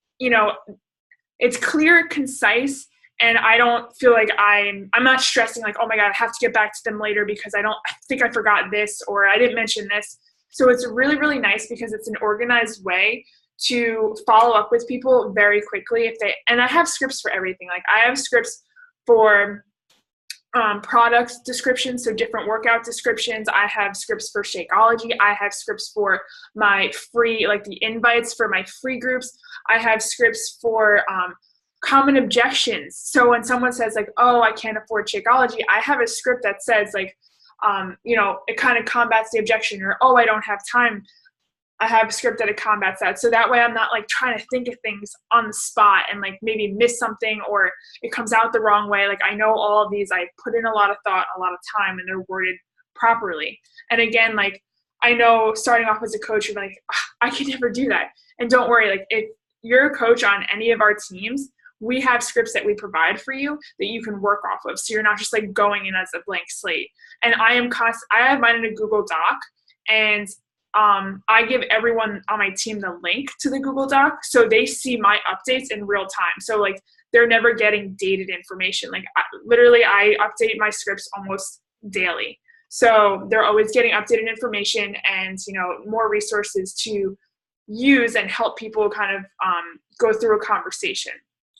S2: it's clear, concise, and I don't feel like I'm not stressing like, oh my God, I have to get back to them later because I think I forgot this or I didn't mention this. So it's really, really nice because it's an organized way to follow up with people very quickly and I have scripts for everything. Like I have scripts for product descriptions, so different workout descriptions. I have scripts for Shakeology. I have scripts for my free, like the invites for my free groups. I have scripts for common objections. So when someone says like, oh, I can't afford Shakeology, I have a script that says like, it kind of combats the objection, or, oh, I don't have time. I have a script that it combats that. So that way I'm not like trying to think of things on the spot and like maybe miss something or it comes out the wrong way. Like I know all of these, I put in a lot of thought, a lot of time, and they're worded properly. And again, like I know starting off as a coach, you're like, I could never do that. And don't worry, like if you're a coach on any of our teams, we have scripts that we provide for you that you can work off of. So you're not just like going in as a blank slate. And I have mine in a Google Doc, and I give everyone on my team the link to the Google Doc so they see my updates in real time. So like they're never getting dated information. Like I update my scripts almost daily. So they're always getting updated information and, more resources to use and help people kind of go through a conversation.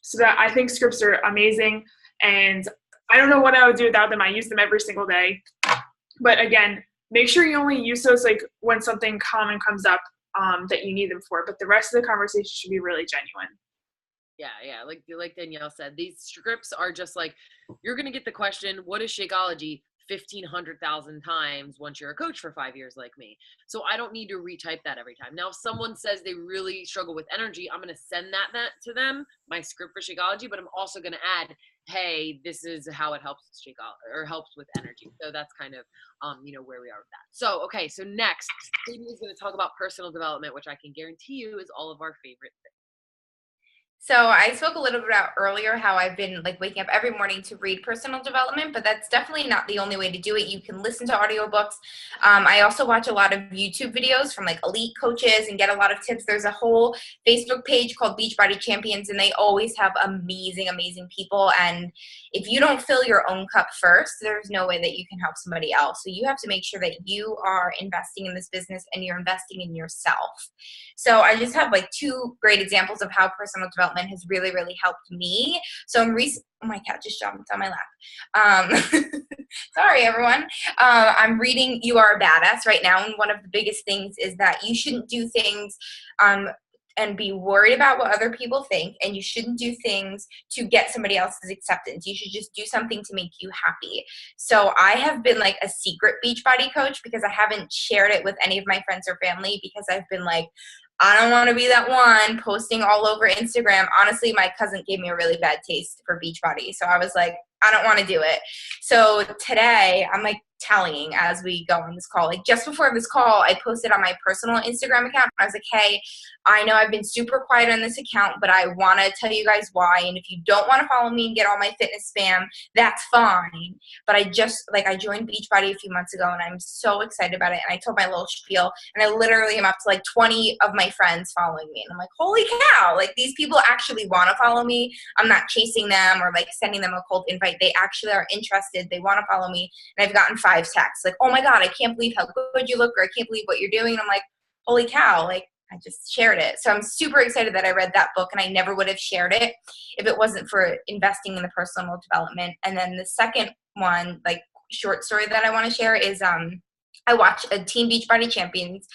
S2: So that I think scripts are amazing, and I don't know what I would do without them. I use them every single day. But again, make sure you only use those like when something common comes up that you need them for. But the rest of the conversation should be really genuine.
S1: Yeah. Like Danielle said, these scripts are just like, you're going to get the question, what is Shakeology? 1,500,000 times once you're a coach for 5 years like me. So I don't need to retype that every time. Now, if someone says they really struggle with energy, I'm going to send that to them, my script for Shakeology, but I'm also going to add, hey, this is how it helps with Shakeology or helps with energy. So that's kind of, where we are with that. So, okay. So next, Katie is going to talk about personal development, which I can guarantee you is all of our favorite things.
S3: So I spoke a little bit about earlier how I've been like waking up every morning to read personal development, but that's definitely not the only way to do it. You can listen to audiobooks. I also watch a lot of YouTube videos from like elite coaches and get a lot of tips. There's a whole Facebook page called Beachbody Champions, and they always have amazing, amazing people. And if you don't fill your own cup first, there's no way that you can help somebody else. So you have to make sure that you are investing in this business and you're investing in yourself. So I just have like two great examples of how personal development has really, really helped me. So oh, my cat just jumped on my lap. Sorry, everyone. I'm reading You Are a Badass right now, and one of the biggest things is that you shouldn't do things and be worried about what other people think, and you shouldn't do things to get somebody else's acceptance. You should just do something to make you happy. So I have been like a secret Beachbody coach because I haven't shared it with any of my friends or family, because I've been like, I don't want to be that one posting all over Instagram. Honestly, my cousin gave me a really bad taste for Beachbody. So I was like, I don't want to do it. So today I'm like tallying as we go on this call. Like just before this call, I posted on my personal Instagram account. I was like, hey, I know I've been super quiet on this account, but I want to tell you guys why. And if you don't want to follow me and get all my fitness spam, that's fine. But I joined Beachbody a few months ago, and I'm so excited about it. And I told my little spiel, and I literally am up to like 20 of my friends following me. And I'm like, holy cow, like these people actually want to follow me. I'm not chasing them or like sending them a cold invite. They actually are interested. They want to follow me. And I've gotten 5 texts like, oh my God, I can't believe how good you look, or I can't believe what you're doing. And I'm like, holy cow, like I just shared it. So I'm super excited that I read that book, and I never would have shared it if it wasn't for investing in the personal development. And then the second one, like short story that I want to share is I watched a Team Beachbody Champions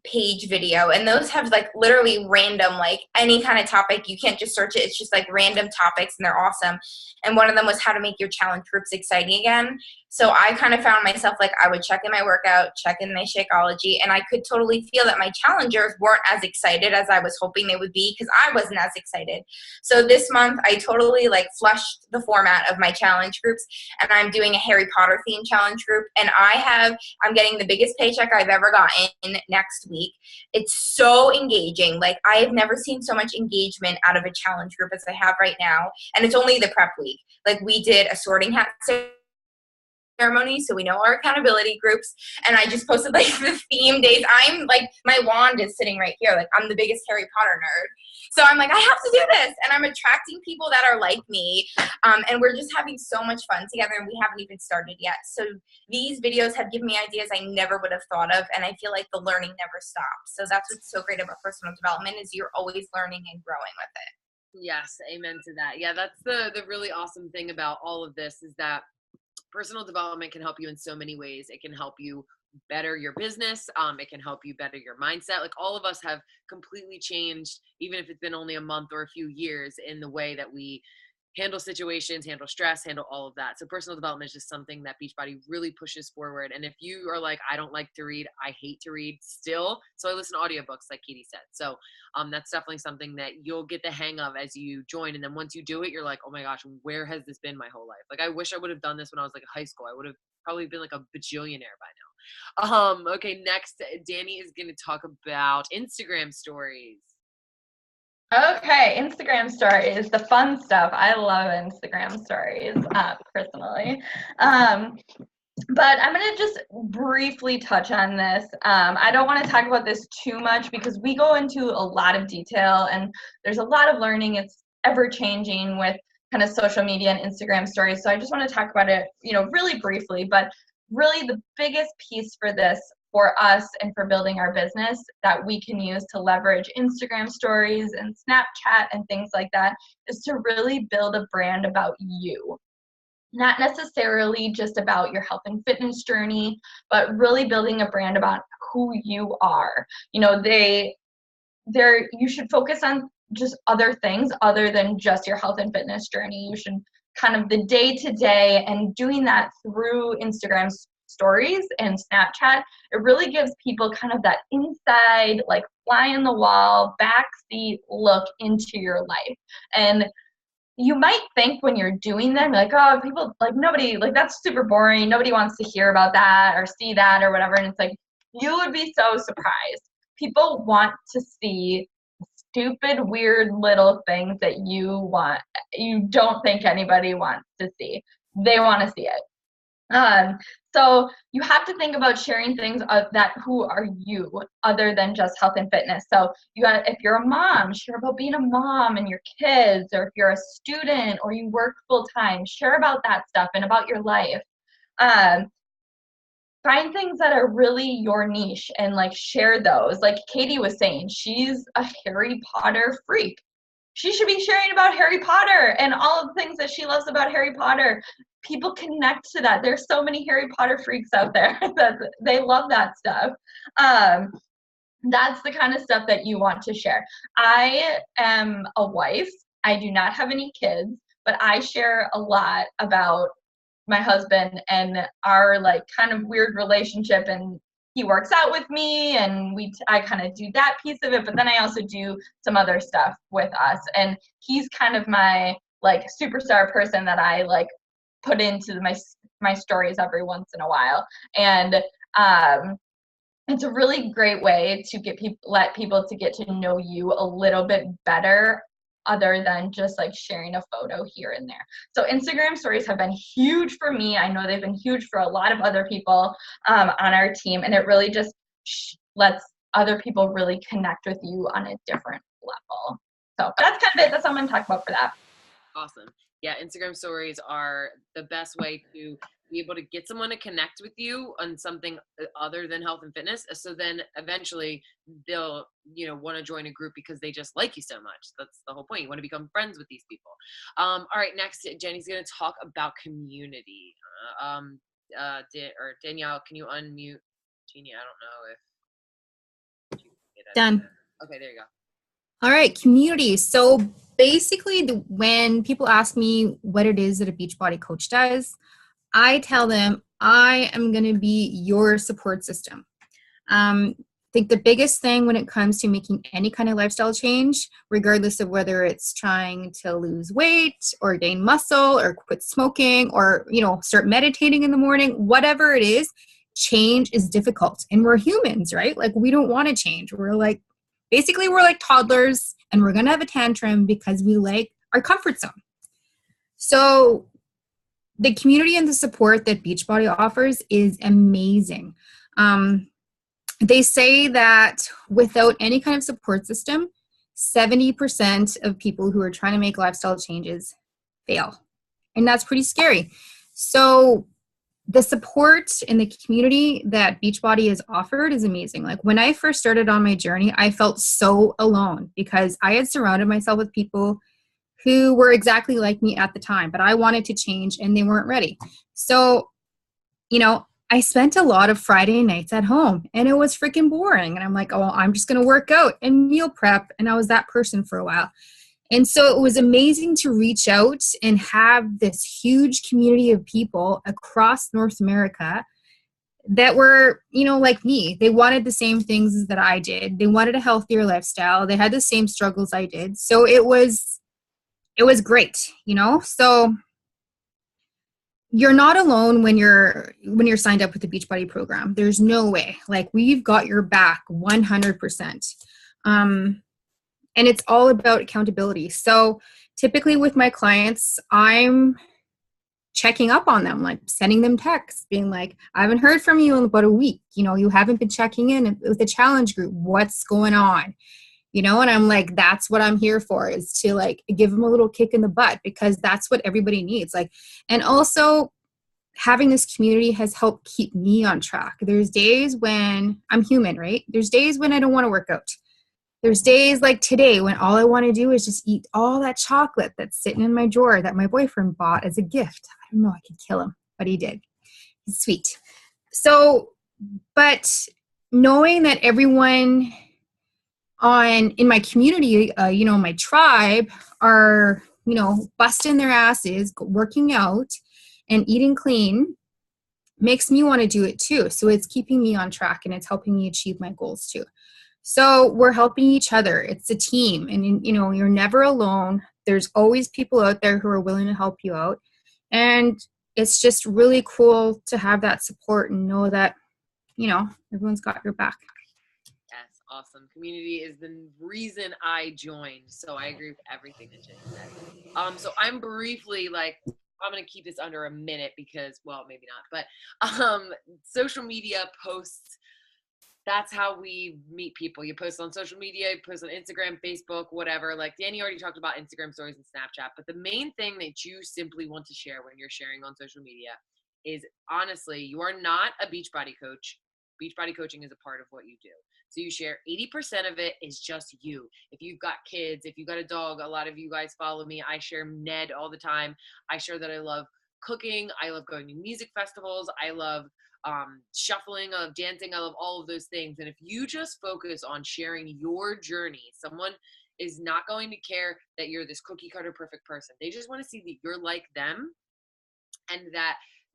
S3: page video, and those have like literally random, like any kind of topic. You can't just search it. It's just like random topics, and they're awesome. And one of them was how to make your challenge groups exciting again. So I kind of found myself like I would check in my workout, check in my Shakeology, and I could totally feel that my challengers weren't as excited as I was hoping they would be, because I wasn't as excited. So this month I totally like flushed the format of my challenge groups, and I'm doing a Harry Potter themed challenge group, and I'm getting the biggest paycheck I've ever gotten next week. It's so engaging. Like I have never seen so much engagement out of a challenge group as I have right now. And it's only the prep week. Like we did a sorting hat ceremony, so we know our accountability groups, and I just posted like the theme days. I'm like, my wand is sitting right here. Like I'm the biggest Harry Potter nerd. So I'm like, I have to do this, and I'm attracting people that are like me, and we're just having so much fun together, and we haven't even started yet. So these videos have given me ideas I never would have thought of, and I feel like the learning never stops. So that's what's so great about personal development, is you're always learning and growing with it.
S1: Yes, amen to that. Yeah, that's the really awesome thing about all of this, is that personal development can help you in so many ways. It can help you better your business. It can help you better your mindset. Like all of us have completely changed, even if it's been only a month or a few years, in the way that we handle situations, handle stress, handle all of that. So personal development is just something that Beachbody really pushes forward. And if you are like, I don't like to read, I hate to read still, so I listen to audiobooks, like Katie said. So that's definitely something that you'll get the hang of as you join. And then once you do it, you're like, oh my gosh, where has this been my whole life? Like I wish I would have done this when I was like in high school. I would have probably been like a bajillionaire by now. Okay, next, Danny is going to talk about Instagram stories.
S4: Okay, Instagram stories, the fun stuff. I love Instagram stories, personally. But I'm going to just briefly touch on this. I don't want to talk about this too much because we go into a lot of detail, and there's a lot of learning. It's ever changing with kind of social media and Instagram stories. So I just want to talk about it, really briefly. But really the biggest piece for this, for us and for building our business, that we can use to leverage Instagram stories and Snapchat and things like that, is to really build a brand about you. Not necessarily just about your health and fitness journey, but really building a brand about who you are. You should focus on just other things other than just your health and fitness journey. You should kind of the day-to-day, and doing that through Instagram stories and Snapchat, it really gives people kind of that inside, like fly in the wall, backseat look into your life. And you might think when you're doing them, like, oh, people, like nobody, like that's super boring. Nobody wants to hear about that or see that or whatever. And it's like, you would be so surprised. People want to see stupid, weird little things that you don't think anybody wants to see. They want to see it. So you have to think about sharing things that who are you other than just health and fitness. So if you're a mom, share about being a mom and your kids, or if you're a student or you work full time, share about that stuff and about your life. Find things that are really your niche and like share those. Like Katie was saying, she's a Harry Potter freak. She should be sharing about Harry Potter and all of the things that she loves about Harry Potter. People connect to that. There's so many Harry Potter freaks out there that they love that stuff. That's the kind of stuff that you want to share. I am a wife. I do not have any kids, but I share a lot about my husband and our like kind of weird relationship, and he works out with me and I kind of do that piece of it, but then I also do some other stuff with us, and he's kind of my like superstar person that I like put into my stories every once in a while. And it's a really great way to let people to get to know you a little bit better, other than just like sharing a photo here and there. So Instagram stories have been huge for me. I know they've been huge for a lot of other people on our team, and it really just lets other people really connect with you on a different level. So that's kind of it. That's all I'm going to talk about for that.
S1: Awesome. Yeah, Instagram stories are the best way to be able to get someone to connect with you on something other than health and fitness. So then eventually they'll, want to join a group because they just like you so much. That's the whole point. You want to become friends with these people. All right, next, Jenny's going to talk about community. Danielle, can you unmute Jeannie? I don't know if.
S5: Done.
S1: Okay, there you go.
S5: All right, community. So basically, when people ask me what it is that a Beachbody coach does, I tell them I am going to be your support system. I think the biggest thing when it comes to making any kind of lifestyle change, regardless of whether it's trying to lose weight or gain muscle or quit smoking or, start meditating in the morning, whatever it is, change is difficult. And we're humans, right? Like we don't want to change. We're like toddlers, and we're going to have a tantrum because we like our comfort zone. So the community and the support that Beachbody offers is amazing. They say that without any kind of support system, 70% of people who are trying to make lifestyle changes fail. And that's pretty scary. So the support in the community that Beachbody has offered is amazing. Like when I first started on my journey, I felt so alone because I had surrounded myself with people who were exactly like me at the time, but I wanted to change and they weren't ready. So, I spent a lot of Friday nights at home and it was freaking boring. And I'm like, oh, I'm just going to work out and meal prep. And I was that person for a while. And so it was amazing to reach out and have this huge community of people across North America that were, like me. They wanted the same things that I did. They wanted a healthier lifestyle. They had the same struggles I did. So it was great, So you're not alone when you're signed up with the Beachbody program. There's no way. Like we've got your back 100%. And it's all about accountability. So typically with my clients, I'm checking up on them, like sending them texts, being like, I haven't heard from you in about a week. You haven't been checking in with the challenge group. What's going on? And I'm like, that's what I'm here for, is to like give them a little kick in the butt, because that's what everybody needs. Like, and also having this community has helped keep me on track. There's days when I'm human, right? There's days when I don't want to work out. There's days like today when all I want to do is just eat all that chocolate that's sitting in my drawer that my boyfriend bought as a gift. I don't know, I could kill him, but he did. He's sweet. So, but knowing that everyone in my community, my tribe are, busting their asses, working out and eating clean makes me want to do it too. So it's keeping me on track and it's helping me achieve my goals too. So we're helping each other. It's a team, and you're never alone. There's always people out there who are willing to help you out. And it's just really cool to have that support and know that, everyone's got your back.
S1: Yes, Awesome. Community is the reason I joined. So I agree with everything that Jenny said. So I'm briefly I'm going to keep this under a minute because, well, maybe not, but social media posts, that's how we meet people. You post on social media, you post on Instagram, Facebook, whatever. Like Danny already talked about Instagram stories and Snapchat, but the main thing that you simply want to share when you're sharing on social media is, honestly, you are not a Beachbody coach. Beachbody coaching is a part of what you do. So you share 80% of it is just you. If you've got kids, if you've got a dog, a lot of you guys follow me. I share Ned all the time. I share that I love cooking. I love going to music festivals. I love shuffling, of dancing. I love all of those things. And if you just focus on sharing your journey, someone is not going to care that you're this cookie cutter perfect person. They just want to see that you're like them, and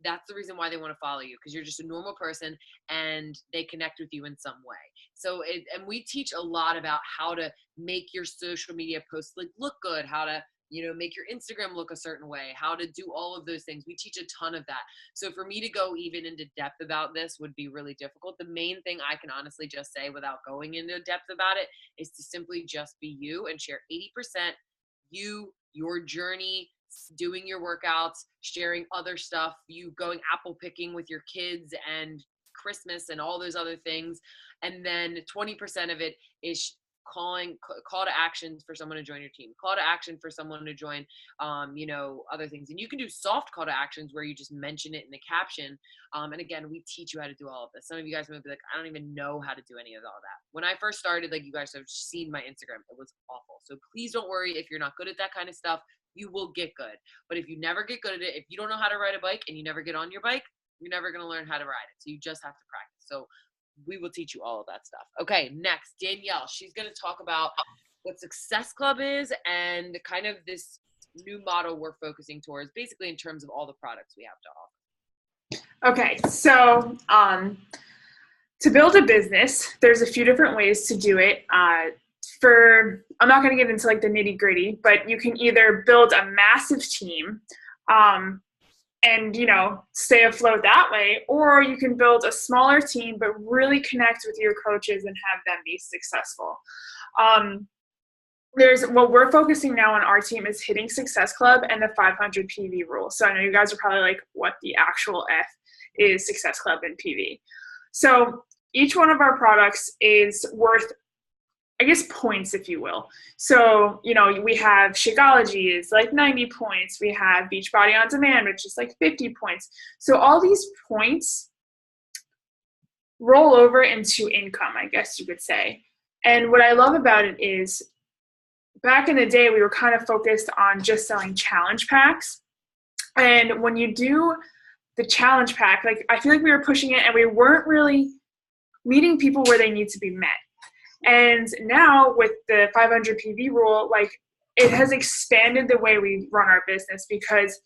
S1: that's the reason why they want to follow you, because you're just a normal person and they connect with you in some way. So and we teach a lot about how to make your social media posts look good, how to make your Instagram look a certain way, how to do all of those things. We teach a ton of that. So for me to go even into depth about this would be really difficult. The main thing I can honestly just say without going into depth about it is to simply just be you and share 80% you, your journey, doing your workouts, sharing other stuff, you going apple picking with your kids and Christmas and all those other things. And then 20% of it is call to action for someone to join your team, call to action for someone to join, other things. And you can do soft call to actions where you just mention it in the caption. And again, we teach you how to do all of this. Some of you guys might be like, I don't even know how to do any of all that. When I first started, you guys have seen my Instagram, it was awful. So please don't worry if you're not good at that kind of stuff. You will get good. But if you never get good at it, if you don't know how to ride a bike and you never get on your bike, you're never going to learn how to ride it. So you just have to practice. So we will teach you all of that stuff. Okay, next, Danielle. She's going to talk about what Success Club is and kind of this new model we're focusing towards, basically in terms of all the products we have to offer.
S2: Okay, so to build a business, there's a few different ways to do it. I'm not going to get into the nitty gritty, but you can either build a massive team and stay afloat that way, or you can build a smaller team but really connect with your coaches and have them be successful. What we're focusing now on our team is hitting Success Club and the 500 PV rule. So I know you guys are probably like, what the actual F is Success Club and PV? So each one of our products is worth, I guess, points, if you will. So, we have Shakeology is 90 points. We have Beachbody On Demand, which is 50 points. So all these points roll over into income, I guess you could say. And what I love about it is back in the day, we were kind of focused on just selling challenge packs. And when you do the challenge pack, I feel like we were pushing it and we weren't really meeting people where they need to be met. And now with the 500 PV rule, it has expanded the way we run our business, because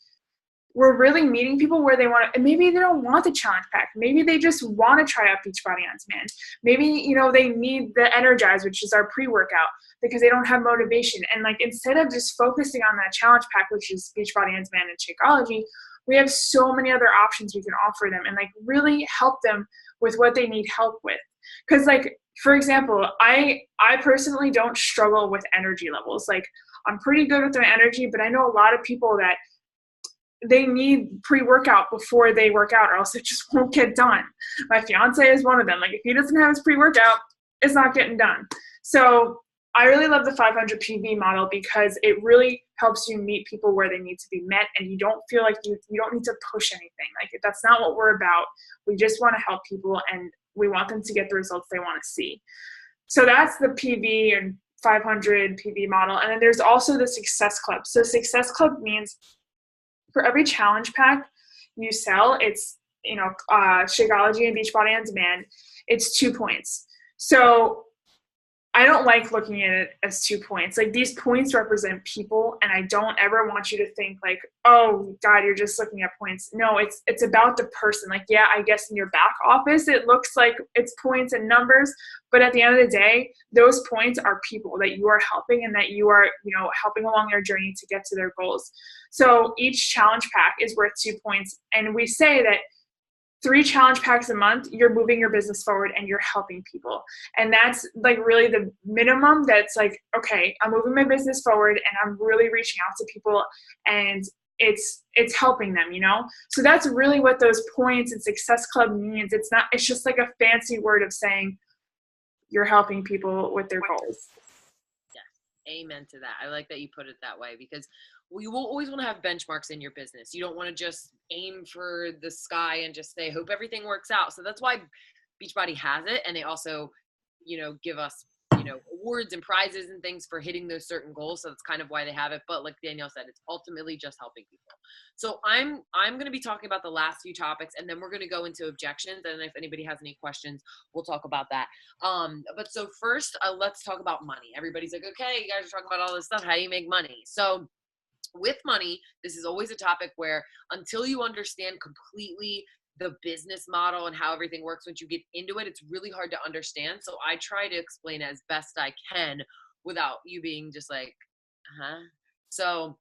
S2: we're really meeting people where they want to, and maybe they don't want the challenge pack. Maybe they just want to try out Beachbody On Demand. Maybe, they need the Energize, which is our pre-workout, because they don't have motivation. And instead of just focusing on that challenge pack, which is Beachbody On Demand and Shakeology, we have so many other options we can offer them and really help them with what they need help with. Because for example, I personally don't struggle with energy levels. I'm pretty good with my energy, but I know a lot of people that they need pre-workout before they work out, or else it just won't get done. My fiance is one of them. If he doesn't have his pre-workout, it's not getting done. So I really love the 500 PV model because it really helps you meet people where they need to be met, and you don't feel like you don't need to push anything. That's not what we're about. We just want to help people, and we want them to get the results they want to see. So that's the PV and 500 PV model. And then there's also the Success Club. So Success Club means for every challenge pack you sell, it's, Shakeology and Beachbody On Demand, it's 2 points. So I don't like looking at it as 2 points. These points represent people, and I don't ever want you to think oh God, you're just looking at points. No, it's about the person. Yeah, I guess in your back office, it looks like it's points and numbers, but at the end of the day, those points are people that you are helping and that you are, helping along their journey to get to their goals. So each challenge pack is worth 2 points. And we say that 3 challenge packs a month, you're moving your business forward and you're helping people. And that's like really the minimum. That's like, okay, I'm moving my business forward and I'm really reaching out to people and it's helping them, you know? So that's really what those points and Success Club means. It's just like a fancy word of saying you're helping people with their goals.
S1: Amen to that. I like that you put it that way, because we will always want to have benchmarks in your business. You don't want to just aim for the sky and just say, hope everything works out. So that's why Beachbody has it. And they also, give us, awards and prizes and things for hitting those certain goals. So that's kind of why they have it. But like Danielle said, it's ultimately just helping people. So I'm going to be talking about the last few topics, and then we're going to go into objections. And if anybody has any questions, we'll talk about that. But so first, let's talk about money. Everybody's like, okay, you guys are talking about all this stuff. How do you make money? So with money, this is always a topic where until you understand completely the business model and how everything works, once you get into it, it's really hard to understand. So I try to explain as best I can without you being just like, So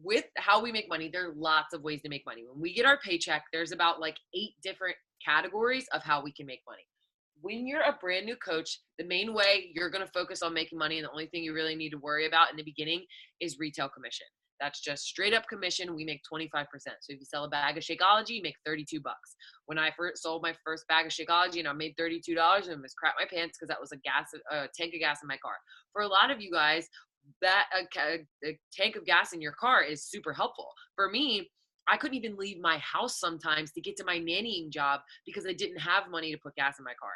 S1: with how we make money, there are lots of ways to make money. When we get our paycheck, there's about like 8 different categories of how we can make money. When you're a brand new coach, the main way you're going to focus on making money, and the only thing you really need to worry about in the beginning is retail commission. That's just straight up commission. We make 25%. So if you sell a bag of Shakeology, you make $32. When I first sold my first bag of Shakeology and I made $32, and I almost crap my pants because that was a tank of gas in my car. For a lot of you guys, that a tank of gas in your car is super helpful. For me, I couldn't even leave my house sometimes to get to my nannying job because I didn't have money to put gas in my car.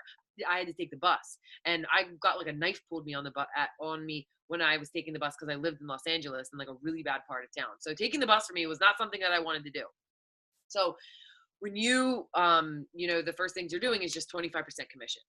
S1: I had to take the bus, and I got like a knife pulled me on me when I was taking the bus because I lived in Los Angeles in like a really bad part of town. So taking the bus for me was not something that I wanted to do. So when you, the first things you're doing is just 25% commission.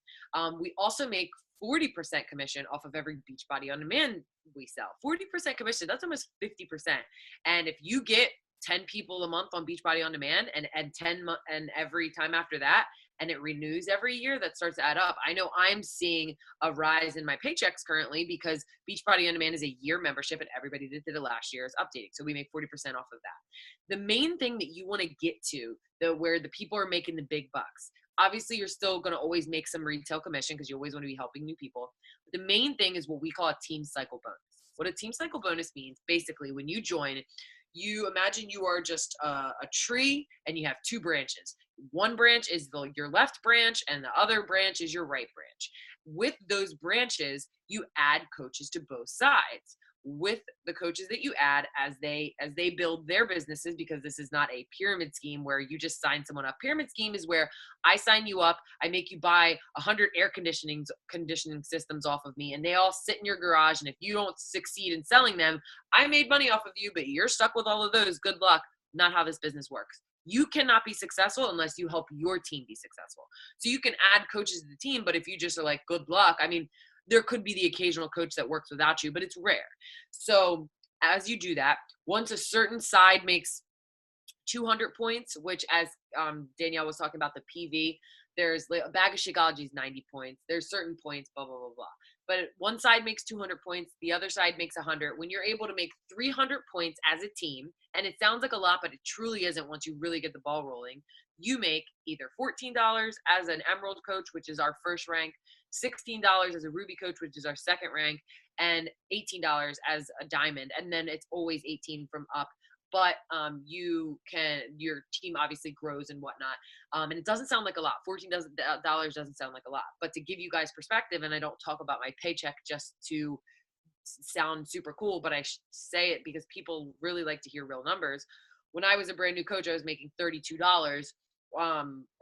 S1: We also make 40% commission off of every Beachbody On Demand we sell. 40% commission, that's almost 50%. And if you get 10 people a month on Beachbody On Demand and 10 and every time after that, and it renews every year, that starts to add up. I know I'm seeing a rise in my paychecks currently because Beachbody On Demand is a year membership, and everybody that did it last year is updating. So we make 40% off of that. The main thing that you want to get to, where the people are making the big bucks, obviously you're still going to always make some retail commission because you always want to be helping new people. But the main thing is what we call a team cycle bonus. What a team cycle bonus means, basically, when you join, you imagine you are just a tree and you have 2 branches. One branch is your left branch and the other branch is your right branch. With those branches, you add coaches to both sides. With the coaches that you add as they build their businesses, because this is not a pyramid scheme where you just sign someone up. Pyramid scheme is where I sign you up, I make you buy 100 air conditioning systems off of me, and they all sit in your garage, and if you don't succeed in selling them, I made money off of you, but you're stuck with all of those. Good luck. Not how this business works. You cannot be successful unless you help your team be successful. So you can add coaches to the team, but if you just are like, good luck, I mean, there could be the occasional coach that works without you, but it's rare. So as you do that, once a certain side makes 200 points, which as Danielle was talking about the PV, there's a bag of Shakeology is 90 points. There's certain points, blah, blah, blah, blah. But one side makes 200 points, the other side makes 100. When you're able to make 300 points as a team, and it sounds like a lot, but it truly isn't once you really get the ball rolling, you make either $14 as an Emerald coach, which is our first rank, $16 as a Ruby coach, which is our second rank, and $18 as a Diamond. And then it's always 18 from up. But your team obviously grows and whatnot. And it doesn't sound like a lot. $14 doesn't sound like a lot. But to give you guys perspective, and I don't talk about my paycheck just to sound super cool, but I say it because people really like to hear real numbers. When I was a brand new coach, I was making $32.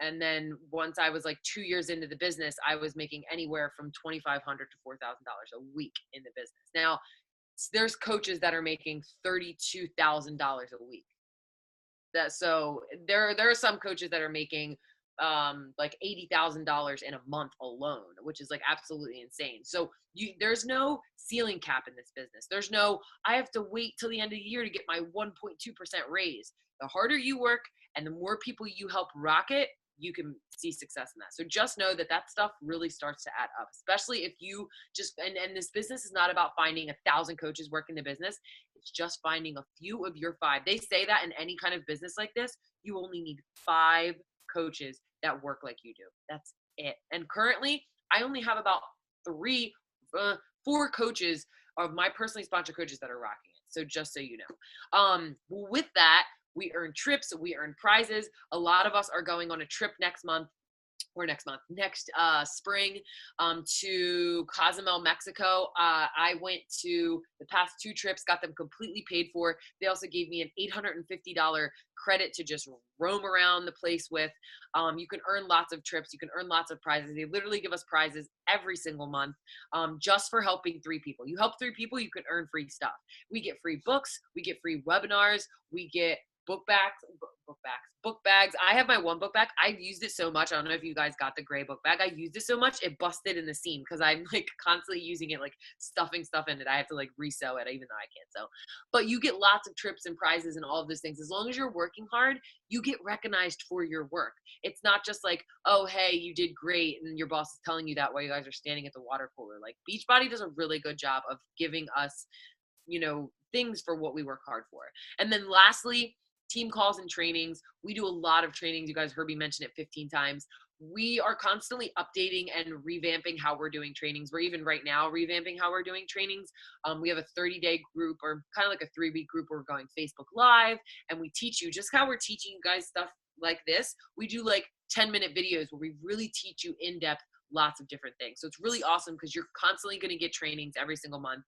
S1: And then once I was like 2 years into the business, I was making anywhere from $2,500 to $4,000 a week in the business. Now, there's coaches that are making $32,000 a week. So there are some coaches that are making like $80,000 in a month alone, which is like absolutely insane. So there's no ceiling cap in this business. There's no, I have to wait till the end of the year to get my 1.2% raise. The harder you work and the more people you help rock it, you can see success in that. So just know that stuff really starts to add up, especially if you just, and this business is not about finding 1,000 coaches working the business. It's just finding a few of your 5. They say that in any kind of business like this, you only need 5 coaches that work like you do. That's it. And currently I only have about 4 coaches of my personally sponsored coaches that are rocking it. So just so you know, with that, we earn trips, we earn prizes. A lot of us are going on a trip next spring, to Cozumel, Mexico. I went to the past 2 trips, got them completely paid for. They also gave me an $850 credit to just roam around the place with. You can earn lots of trips. You can earn lots of prizes. They literally give us prizes every single month, just for helping 3 people. You help 3 people, you can earn free stuff. We get free books. We get free webinars. We get book bags. I have my one book bag. I've used it so much. I don't know if you guys got the gray book bag. I used it so much it busted in the seam because I'm like constantly using it, like stuffing stuff in it. I have to like resew it even though I can't sew. But you get lots of trips and prizes and all of those things. As long as you're working hard, you get recognized for your work. It's not just like, oh, hey, you did great, and your boss is telling you that while you guys are standing at the water cooler. Like Beachbody does a really good job of giving us, things for what we work hard for. And then lastly, team calls and trainings. We do a lot of trainings. You guys heard me mention it 15 times. We are constantly updating and revamping how we're doing trainings. We're even right now revamping how we're doing trainings. We have a 30-day group, or kind of like a 3-week group where we're going Facebook Live, and we teach you just how we're teaching you guys stuff like this. We do like 10-minute videos where we really teach you in depth lots of different things. So it's really awesome because you're constantly going to get trainings every single month.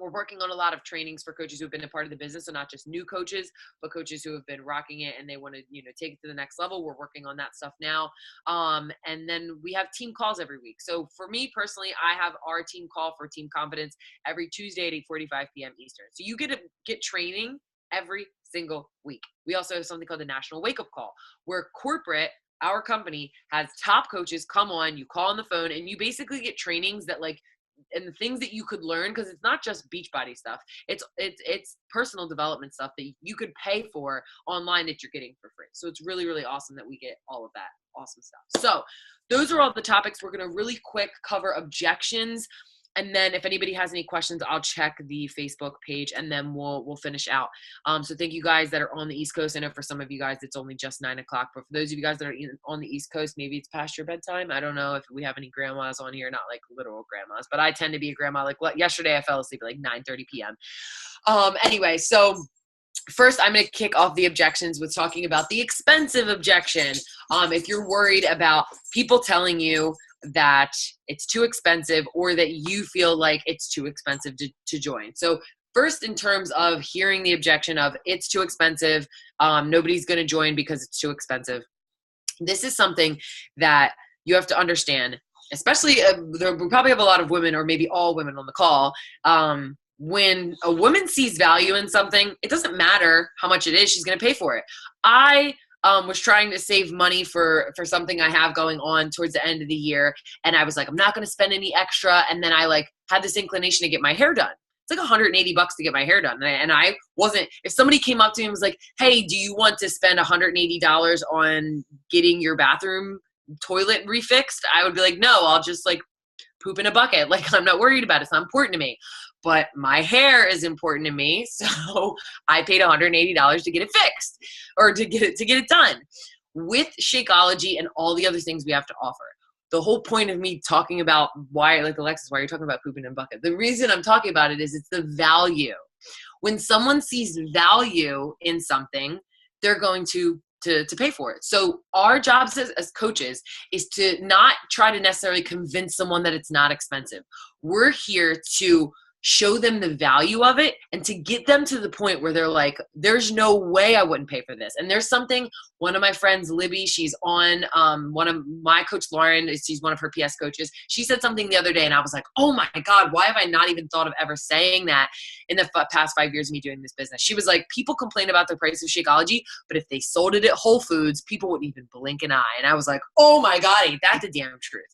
S1: We're working on a lot of trainings for coaches who have been a part of the business. So not just new coaches, but coaches who have been rocking it and they want to, take it to the next level. We're working on that stuff now. And then we have team calls every week. So for me personally, I have our team call for Team Confidence every Tuesday at 8:45 p.m. Eastern. So you get to get training every single week. We also have something called the National Wake Up Call, where corporate, our company, has top coaches come on, you call on the phone, and you basically get trainings that and the things that you could learn, because it's not just Beachbody stuff. It's personal development stuff that you could pay for online that you're getting for free. So it's really, really awesome that we get all of that awesome stuff. So those are all the topics. We're going to really quick cover objections. And then if anybody has any questions, I'll check the Facebook page and then we'll finish out. So thank you guys that are on the East Coast. I know for some of you guys, it's only just 9 o'clock, but for those of you guys that are on the East Coast, maybe it's past your bedtime. I don't know if we have any grandmas on here, not like literal grandmas, but I tend to be a grandma. Like yesterday, I fell asleep at like 9:30 p.m. Anyway, so first, I'm going to kick off the objections with talking about the expensive objection. If you're worried about people telling you that it's too expensive or that you feel like it's too expensive to join. So first, in terms of hearing the objection of it's too expensive, nobody's going to join because it's too expensive. This is something that you have to understand, especially we probably have a lot of women, or maybe all women on the call. When a woman sees value in something, it doesn't matter how much it is, she's going to pay for it. I was trying to save money for something I have going on towards the end of the year. And I was like, I'm not going to spend any extra. And then I had this inclination to get my hair done. It's like $180 to get my hair done. And I wasn't, if somebody came up to me and was like, hey, do you want to spend $180 on getting your bathroom toilet refixed? I would be like, no, I'll just poop in a bucket. I'm not worried about it. It's not important to me. But my hair is important to me, so I paid $180 to get it fixed, or to get it done. With Shakeology and all the other things we have to offer, the whole point of me talking about why, Alexis, why you're talking about pooping in a bucket, the reason I'm talking about it is it's the value. When someone sees value in something, they're going to pay for it. So our jobs as coaches is to not try to necessarily convince someone that it's not expensive. We're here to show them the value of it and to get them to the point where they're like, there's no way I wouldn't pay for this. And there's something, one of my friends, Libby, she's on one of my coach, Lauren, she's one of her PS coaches. She said something the other day and I was like, oh my God, why have I not even thought of ever saying that in the past 5 years of me doing this business? She was like, people complain about the price of Shakeology, but if they sold it at Whole Foods, people wouldn't even blink an eye. And I was like, oh my God, ain't that the damn truth?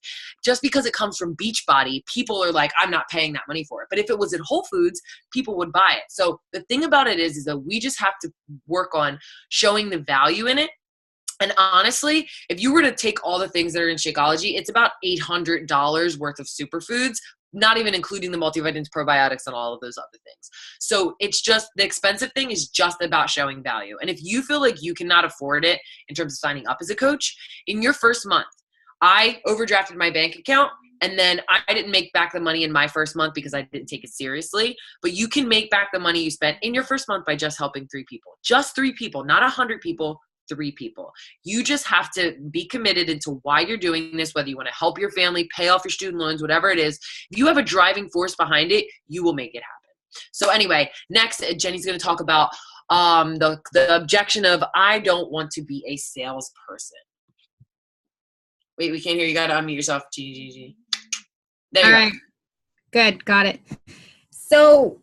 S1: Just because it comes from Beachbody, people are like, I'm not paying that money for it. But if it was at Whole Foods, people would buy it. So the thing about it is that we just have to work on showing the value in it. And honestly, if you were to take all the things that are in Shakeology, it's about $800 worth of superfoods. not even including the multivitamins, probiotics, and all of those other things. So it's just, the expensive thing is just about showing value. And if you feel like you cannot afford it in terms of signing up as a coach, in your first month, I overdrafted my bank account, and then I didn't make back the money in my first month because I didn't take it seriously. But you can make back the money you spent in your first month by just helping 3 people. Just 3 people, not 100 people, 3 people. You just have to be committed into why you're doing this, whether you want to help your family, pay off your student loans, whatever it is. If you have a driving force behind it, you will make it happen. So anyway, next, Jenny's going to talk about the objection of, I don't want to be a salesperson. Wait, we can't hear you. Got to unmute yourself. G. There you go. All right.
S5: Good. Got it. So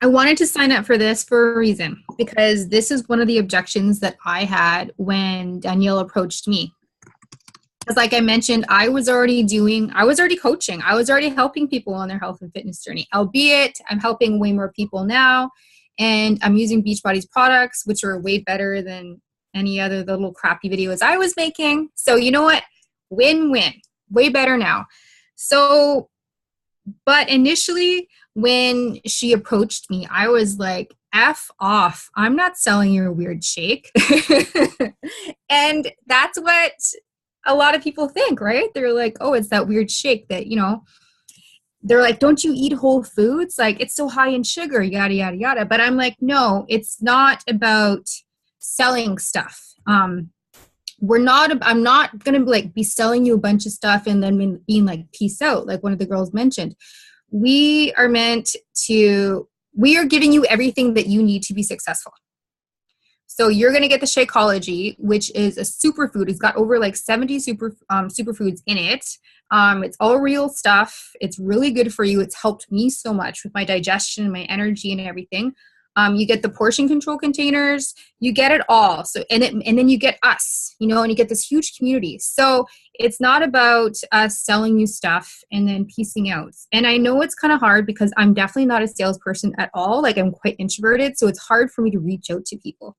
S5: I wanted to sign up for this for a reason, because this is one of the objections that I had when Danielle approached me. Because like I mentioned, I was already coaching. I was already helping people on their health and fitness journey, albeit I'm helping way more people now. And I'm using Beachbody's products, which are way better than any other the little crappy videos I was making. So you know what? Win-win. Way better now. So, but initially when she approached me, I was like, F off. I'm not selling your weird shake. And that's what a lot of people think, right? They're like, oh, it's that weird shake that, you know, they're like, don't you eat whole foods? Like, it's so high in sugar, yada, yada, yada. But I'm like, no, it's not about selling stuff. I'm not going to like be selling you a bunch of stuff and then being like, peace out. Like one of the girls mentioned, we are giving you everything that you need to be successful. So you're going to get the Shakeology, which is a superfood. It's got over like 70 superfoods in it. It's all real stuff. It's really good for you. It's helped me so much with my digestion, my energy and everything. You get the portion control containers, you get it all. So, and then you get us, you know, and you get this huge community. So it's not about us selling you stuff and then piecing out. And I know it's kind of hard because I'm definitely not a salesperson at all. Like I'm quite introverted. So it's hard for me to reach out to people,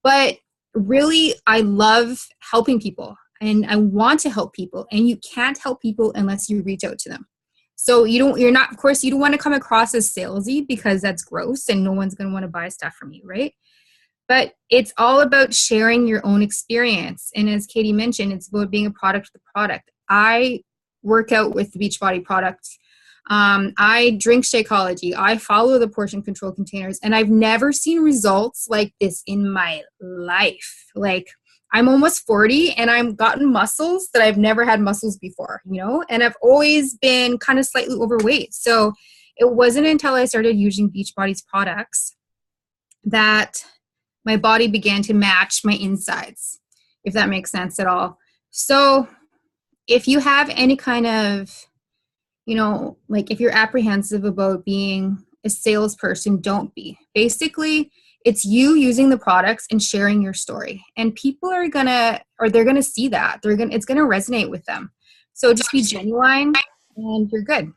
S5: but really I love helping people and I want to help people, and you can't help people unless you reach out to them. So you don't want to come across as salesy because that's gross and no one's going to want to buy stuff from you, right? But it's all about sharing your own experience. And as Katie mentioned, it's about being a product of the product. I work out with the Beachbody products. I drink Shakeology. I follow the portion control containers, and I've never seen results like this in my life. Like, I'm almost 40 and I've gotten muscles that I've never had muscles before, you know, and I've always been kind of slightly overweight. So it wasn't until I started using Beachbody's products that my body began to match my insides, if that makes sense at all. So if you have any kind of, you know, like if you're apprehensive about being a salesperson, don't be. Basically, it's you using the products and sharing your story, and people they're gonna see that it's gonna resonate with them. So just be genuine and you're good.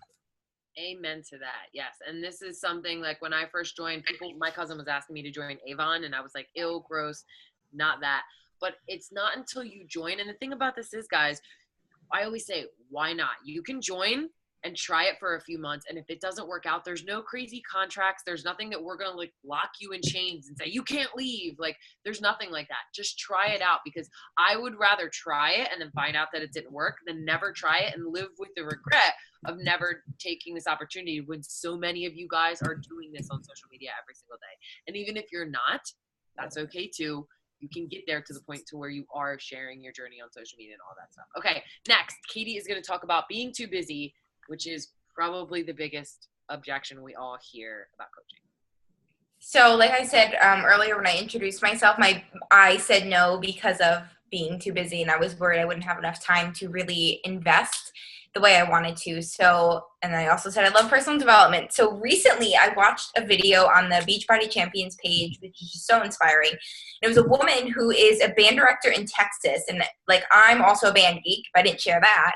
S1: Amen to that. Yes. And this is something like when I first joined, my cousin was asking me to join Avon and I was like, ew, gross, not that. But it's not until you join. And the thing about this is, guys, I always say, why not? You can join and try it for a few months. And if it doesn't work out, there's no crazy contracts. There's nothing that we're going to like lock you in chains and say, you can't leave. Like there's nothing like that. Just try it out, because I would rather try it and then find out that it didn't work than never try it and live with the regret of never taking this opportunity when so many of you guys are doing this on social media every single day. And even if you're not, that's okay too. You can get there to the point to where you are sharing your journey on social media and all that stuff. Okay, next, Katie is going to talk about being too busy, which is probably the biggest objection we all hear about coaching.
S3: So like I said earlier when I introduced myself, I said no because of being too busy, and I was worried I wouldn't have enough time to really invest the way I wanted to. So, and I also said I love personal development. So recently I watched a video on the Beachbody Champions page, which is just so inspiring. It was a woman who is a band director in Texas. And like, I'm also a band geek, if I didn't share that.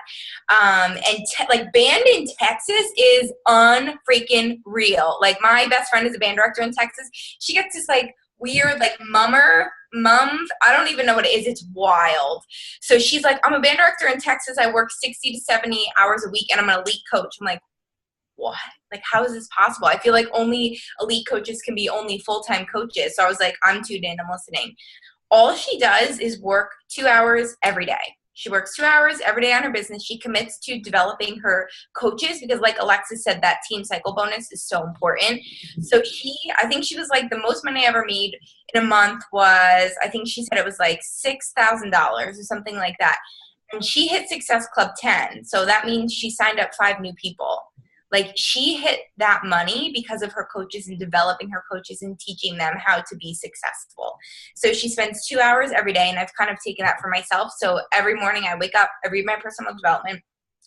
S3: Like band in Texas is unfreaking real. Like my best friend is a band director in Texas. She gets this like weird like mummer month. I don't even know what it is. It's wild. So she's like, I'm a band director in Texas. I work 60 to 70 hours a week and I'm an elite coach. I'm like, what? Like, how is this possible? I feel like only elite coaches can be only full-time coaches. So I was like, I'm tuned in. I'm listening. All she does is work 2 hours every day. She works 2 hours every day on her business. She commits to developing her coaches because, like Alexis said, that team cycle bonus is so important. So I think she was like, the most money I ever made in a month was, I think she said it was like $6,000 or something like that. And she hit Success Club 10. So that means she signed up 5 new people. Like, she hit that money because of her coaches and developing her coaches and teaching them how to be successful. So she spends 2 hours every day, and I've kind of taken that for myself. So every morning I wake up, I read my personal development,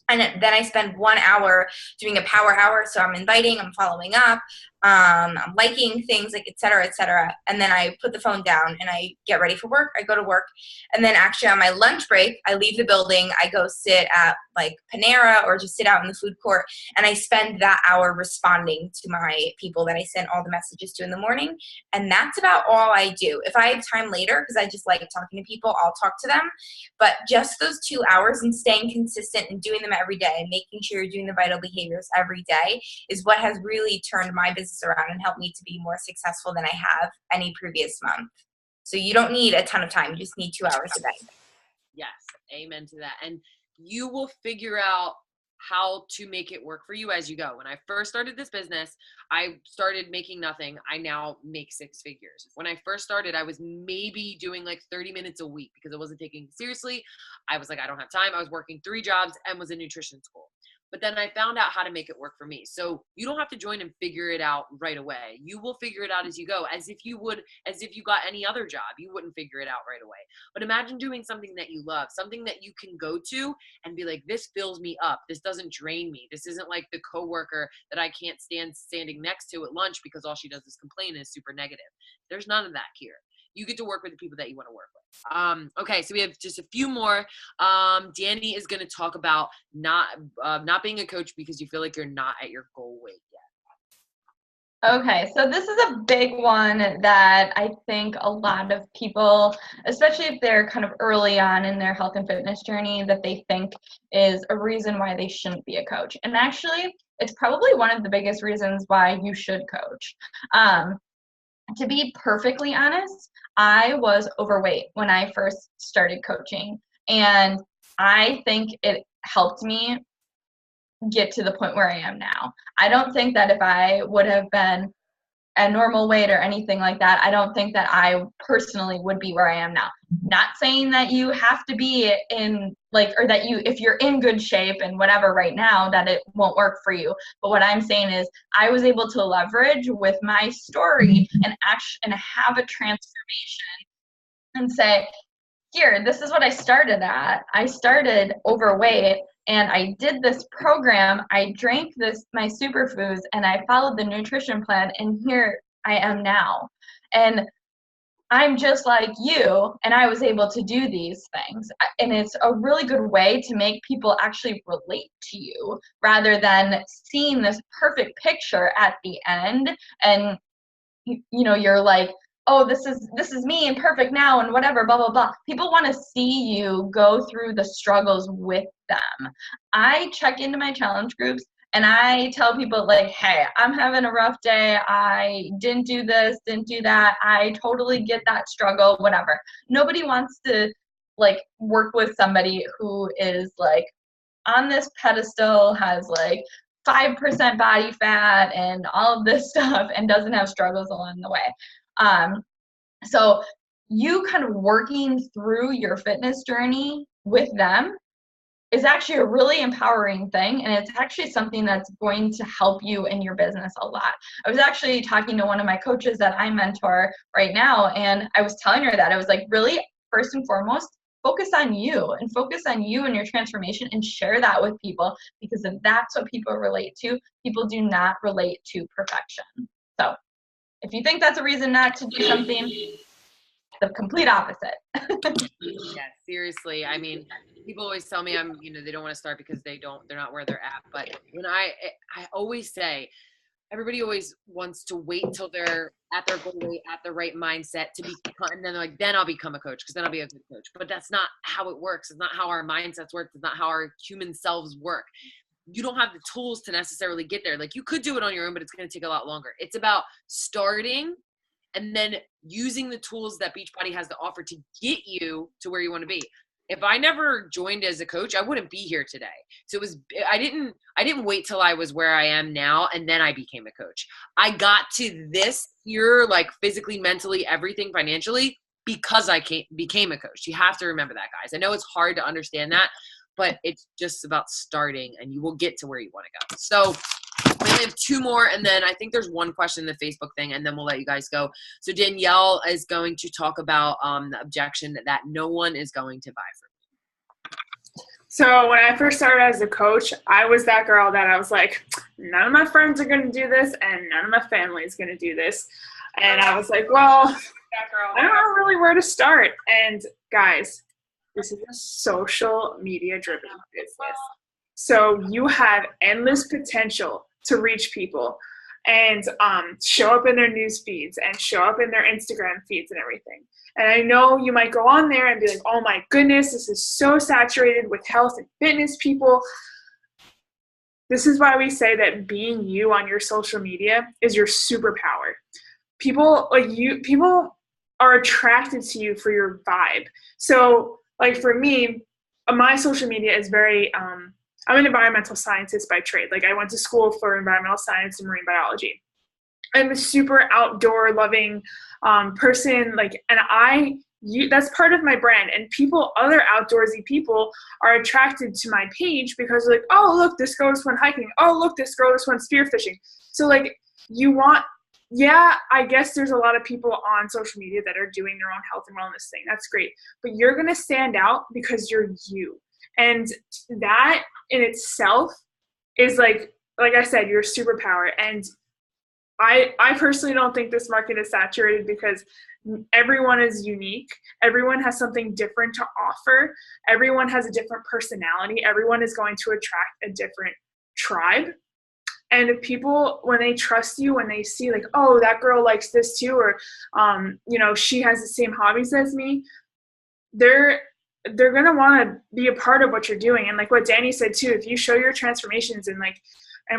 S3: and then I spend 1 hour doing a power hour. So I'm inviting, I'm following up, I'm liking things, like et cetera, et cetera. And then I put the phone down and I get ready for work. I go to work. And then actually on my lunch break, I leave the building. I go sit at like Panera or just sit out in the food court. And I spend that hour responding to my people that I sent all the messages to in the morning. And that's about all I do. If I have time later, because I just like talking to people, I'll talk to them. But just those 2 hours and staying consistent and doing them every day and making sure you're doing the vital behaviors every day is what has really turned my business around and helped me to be more successful than I have any previous month. So you don't need a ton of time. You just need 2 hours a day.
S1: Yes. Amen to that. And you will figure out how to make it work for you as you go. When I first started this business, I started making nothing. I now make 6 figures. When I first started, I was maybe doing like 30 minutes a week because I wasn't taking it seriously. I was like, I don't have time. I was working 3 jobs and was in nutrition school. But then I found out how to make it work for me. So you don't have to join and figure it out right away. You will figure it out as you go, as if you got any other job. You wouldn't figure it out right away. But imagine doing something that you love, something that you can go to and be like, this fills me up. This doesn't drain me. This isn't like the coworker that I can't stand standing next to at lunch because all she does is complain and is super negative. There's none of that here. You get to work with the people that you want to work with. Okay, so we have just a few more. Danny is going to talk about not being a coach because you feel like you're not at your goal weight yet.
S4: Okay, so this is a big one that I think a lot of people, especially if they're kind of early on in their health and fitness journey, that they think is a reason why they shouldn't be a coach. And actually, it's probably one of the biggest reasons why you should coach. To be perfectly honest, I was overweight when I first started coaching, and I think it helped me get to the point where I am now. I don't think that if I would have been a normal weight or anything like that, I don't think that I personally would be where I am now. Not saying that you have to be in or that if you're in good shape and whatever right now, that it won't work for you. But what I'm saying is I was able to leverage with my story and have a transformation and say, here, this is what I started at. I started overweight and I did this program. I drank my superfoods and I followed the nutrition plan, and here I am now. And I'm just like you, and I was able to do these things. And it's a really good way to make people actually relate to you rather than seeing this perfect picture at the end. And, you're like, oh, this is me and perfect now and whatever, blah, blah, blah. People want to see you go through the struggles with them. I check into my challenge groups and I tell people like, hey, I'm having a rough day. I didn't do this, didn't do that. I totally get that struggle, whatever. Nobody wants to work with somebody who is on this pedestal, has 5% body fat and all of this stuff and doesn't have struggles along the way. So you kind of working through your fitness journey with them is actually a really empowering thing, and it's actually something that's going to help you in your business a lot. I was actually talking to one of my coaches that I mentor right now, and I was telling her that I was like, really, first and foremost, focus on you and your transformation and share that with people, because if that's what people relate to, people do not relate to perfection. So if you think that's a reason not to do something, the complete opposite.
S1: Yeah, seriously. I mean, people always tell me they don't want to start because they're not where they're at. But when I always say, everybody always wants to wait until they're at their goal weight, at the right mindset to become, and then they're like, then I'll become a coach because then I'll be a good coach. But that's not how it works. It's not how our mindsets work. It's not how our human selves work. You don't have the tools to necessarily get there. Like, you could do it on your own, but it's going to take a lot longer. It's about starting and then using the tools that Beachbody has to offer to get you to where you want to be. If I never joined as a coach, I wouldn't be here today. So I didn't wait till I was where I am now and then I became a coach. I got to this here, like physically, mentally, everything, financially, because I became a coach. You have to remember that, guys. I know it's hard to understand that, but it's just about starting and you will get to where you want to go. So we only have 2 more, and then I think there's one question in the Facebook thing, and then we'll let you guys go. So Danielle is going to talk about the objection that no one is going to buy from me.
S2: So when I first started as a coach, I was that girl that I was like, none of my friends are going to do this, and none of my family is going to do this. And I was like, well, I don't know really where to start. And guys, this is a social media driven business. So you have endless potential to reach people and show up in their news feeds and show up in their Instagram feeds and everything. And I know you might go on there and be like, oh my goodness, this is so saturated with health and fitness people. This is why we say that being you on your social media is your superpower. People are attracted to you for your vibe. So like for me, my social media is very, I'm an environmental scientist by trade. Like I went to school for environmental science and marine biology. I'm a super outdoor loving person. Like, and that's part of my brand. And other outdoorsy people are attracted to my page because they're like, oh, look, this girl just went hiking. Oh, look, this girl just went spearfishing. So like I guess there's a lot of people on social media that are doing their own health and wellness thing. That's great. But you're going to stand out because you're you. And that in itself is like I said, your superpower. And I personally don't think this market is saturated because everyone is unique. Everyone has something different to offer. Everyone has a different personality. Everyone is going to attract a different tribe. And if people, when they trust you, when they see like, oh, that girl likes this too, or, she has the same hobbies as me, they're going to want to be a part of what you're doing. And like what Danny said too, if you show your transformations and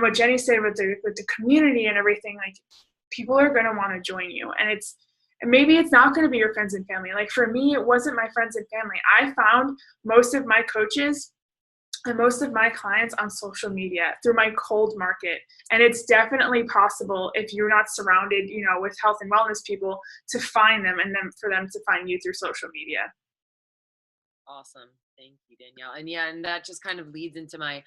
S2: what Jenny said with the community and everything, like people are going to want to join you. And maybe it's not going to be your friends and family. Like for me, it wasn't my friends and family. I found most of my coaches and most of my clients on social media through my cold market. And it's definitely possible if you're not surrounded, with health and wellness people to find them and then for them to find you through social media.
S1: Awesome. Thank you, Danielle. And that just kind of leads into my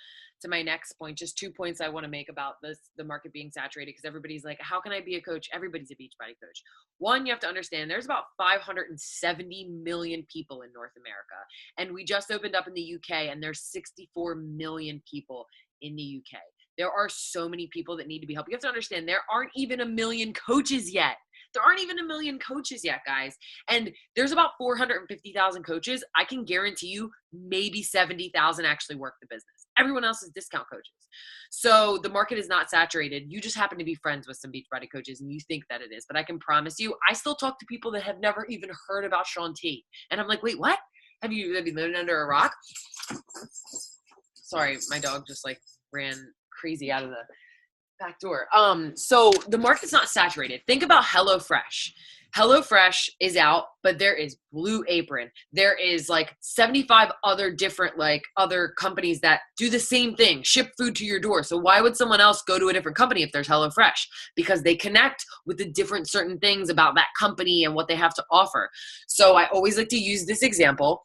S1: next point. Just 2 points I want to make about the market being saturated, because everybody's like, how can I be a coach? Everybody's a Beachbody coach. One, you have to understand there's about 570 million people in North America. And we just opened up in the UK and there's 64 million people in the UK. There are so many people that need to be helped. You have to understand there aren't even a million coaches yet. There aren't even a million coaches yet, guys. And there's about 450,000 coaches. I can guarantee you maybe 70,000 actually work the business. Everyone else is discount coaches. So the market is not saturated. You just happen to be friends with some Beachbody coaches and you think that it is. But I can promise you, I still talk to people that have never even heard about Shaun T. And I'm like, wait, what? Have you lived under a rock? Sorry, my dog just ran crazy out of the back door. So the market's not saturated. Think about HelloFresh. HelloFresh is out, but there is Blue Apron. There is 75 other different other companies that do the same thing, ship food to your door. So why would someone else go to a different company if there's HelloFresh? Because they connect with the different certain things about that company and what they have to offer. So I always like to use this example.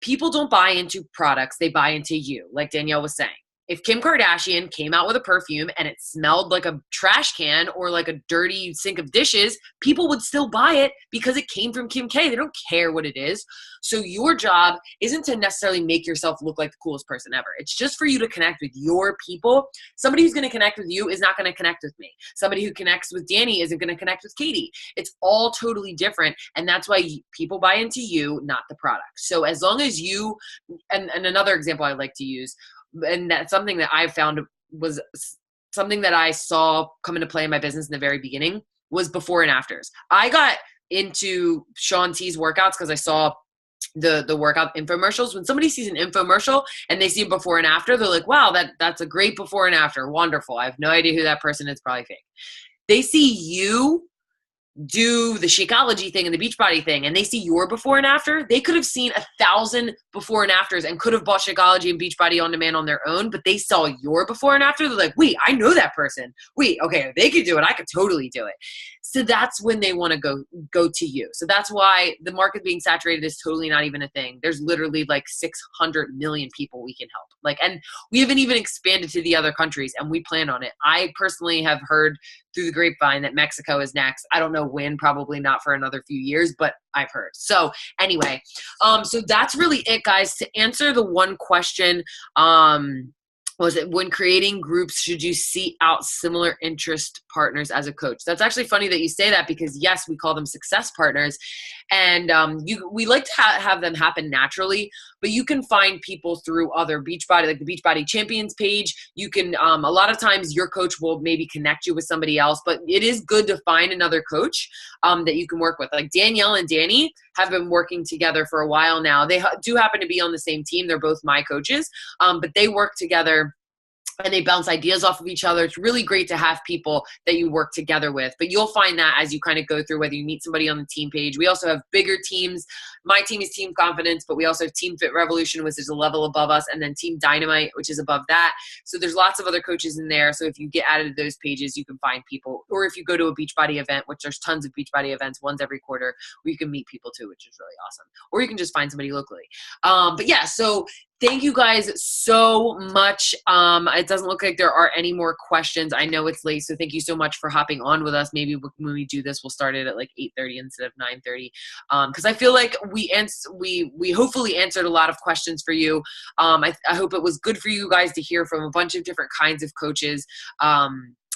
S1: People don't buy into products, they buy into you, like Danielle was saying. If Kim Kardashian came out with a perfume and it smelled like a trash can or like a dirty sink of dishes, people would still buy it because it came from Kim K. They don't care what it is. So your job isn't to necessarily make yourself look like the coolest person ever. It's just for you to connect with your people. Somebody who's going to connect with you is not going to connect with me. Somebody who connects with Danny isn't going to connect with Katie. It's all totally different. And that's why people buy into you, not the product. So as long as you, and another example I like to use, and that's something that I found was something that I saw come into play in my business in the very beginning was before and afters. I got into Shaun T's workouts because I saw the workout infomercials. When somebody sees an infomercial and they see a before and after, they're like, wow, that's a great before and after. Wonderful. I have no idea who that person is. Probably fake. They see you do the Shakeology thing and the Beachbody thing, and they see your before and after. They could have seen 1,000 before and afters and could have bought Shakeology and Beachbody on demand on their own, but they saw your before and after. They're like, wait, I know that person. Wait, okay, if they could do it, I could totally do it. So that's when they want to go to you. So that's why the market being saturated is totally not even a thing. There's literally like 600 million people we can help. Like, and we haven't even expanded to the other countries, and we plan on it. I personally have heard through the grapevine that Mexico is next. I don't know when, probably not for another few years, but I've heard. So anyway, so that's really it, guys. To answer the one question, was it when creating groups, should you seek out similar interest partners as a coach? That's actually funny that you say that, because yes, we call them success partners, and we like to have them happen naturally, but you can find people through other Beachbody, like the Beachbody Champions page. You can, a lot of times your coach will maybe connect you with somebody else, but it is good to find another coach that you can work with. Like Danielle and Danny have been working together for a while now. They do happen to be on the same team. They're both my coaches, but they work together and they bounce ideas off of each other. It's really great to have people that you work together with, but you'll find that as you kind of go through, whether you meet somebody on the team page. We also have bigger teams. My team is Team Confidence, but we also have Team Fit Revolution, which is a level above us, and then Team Dynamite, which is above that. So there's lots of other coaches in there. So if you get added to those pages, you can find people, or if you go to a Beachbody event, which there's tons of Beachbody events, one's every quarter, where you can meet people too, which is really awesome. Or you can just find somebody locally. But yeah, so thank you guys so much. It doesn't look like there are any more questions. I know it's late, so thank you so much for hopping on with us. Maybe when we do this, we'll start it at like 8:30 instead of 9:30, because I feel like we hopefully answered a lot of questions for you. I hope it was good for you guys to hear from a bunch of different kinds of coaches.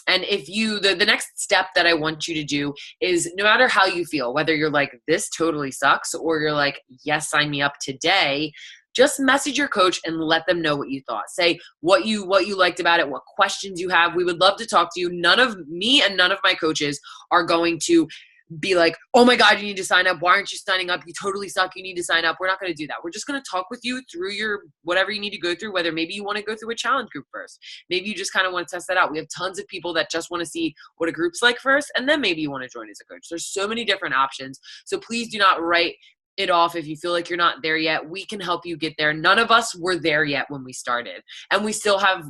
S1: And if you, the next step that I want you to do is, no matter how you feel, whether you're like, this totally sucks, or you're like, yes, sign me up today, just message your coach and let them know what you thought. Say what you liked about it, what questions you have. We would love to talk to you. None of me and none of my coaches are going to be like, oh my God, you need to sign up. Why aren't you signing up? You totally suck. You need to sign up. We're not going to do that. We're just going to talk with you through your whatever you need to go through, whether maybe you want to go through a challenge group first. Maybe you just kind of want to test that out. We have tons of people that just want to see what a group's like first, and then maybe you want to join as a coach. There's so many different options. So please do not write it off if you feel like you're not there yet. We can help you get there. None of us were there yet when we started, and we still have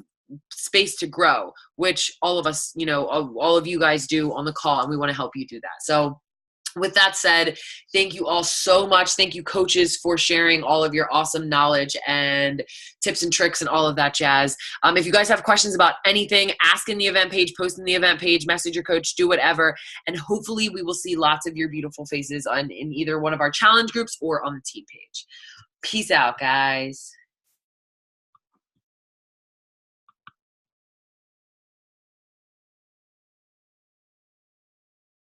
S1: space to grow, which all of us, all of you guys do on the call, and we want to help you do that. So with that said, thank you all so much. Thank you, coaches, for sharing all of your awesome knowledge and tips and tricks and all of that jazz. If you guys have questions about anything, ask in the event page, post in the event page, message your coach, do whatever. And hopefully we will see lots of your beautiful faces in either one of our challenge groups or on the team page. Peace out, guys.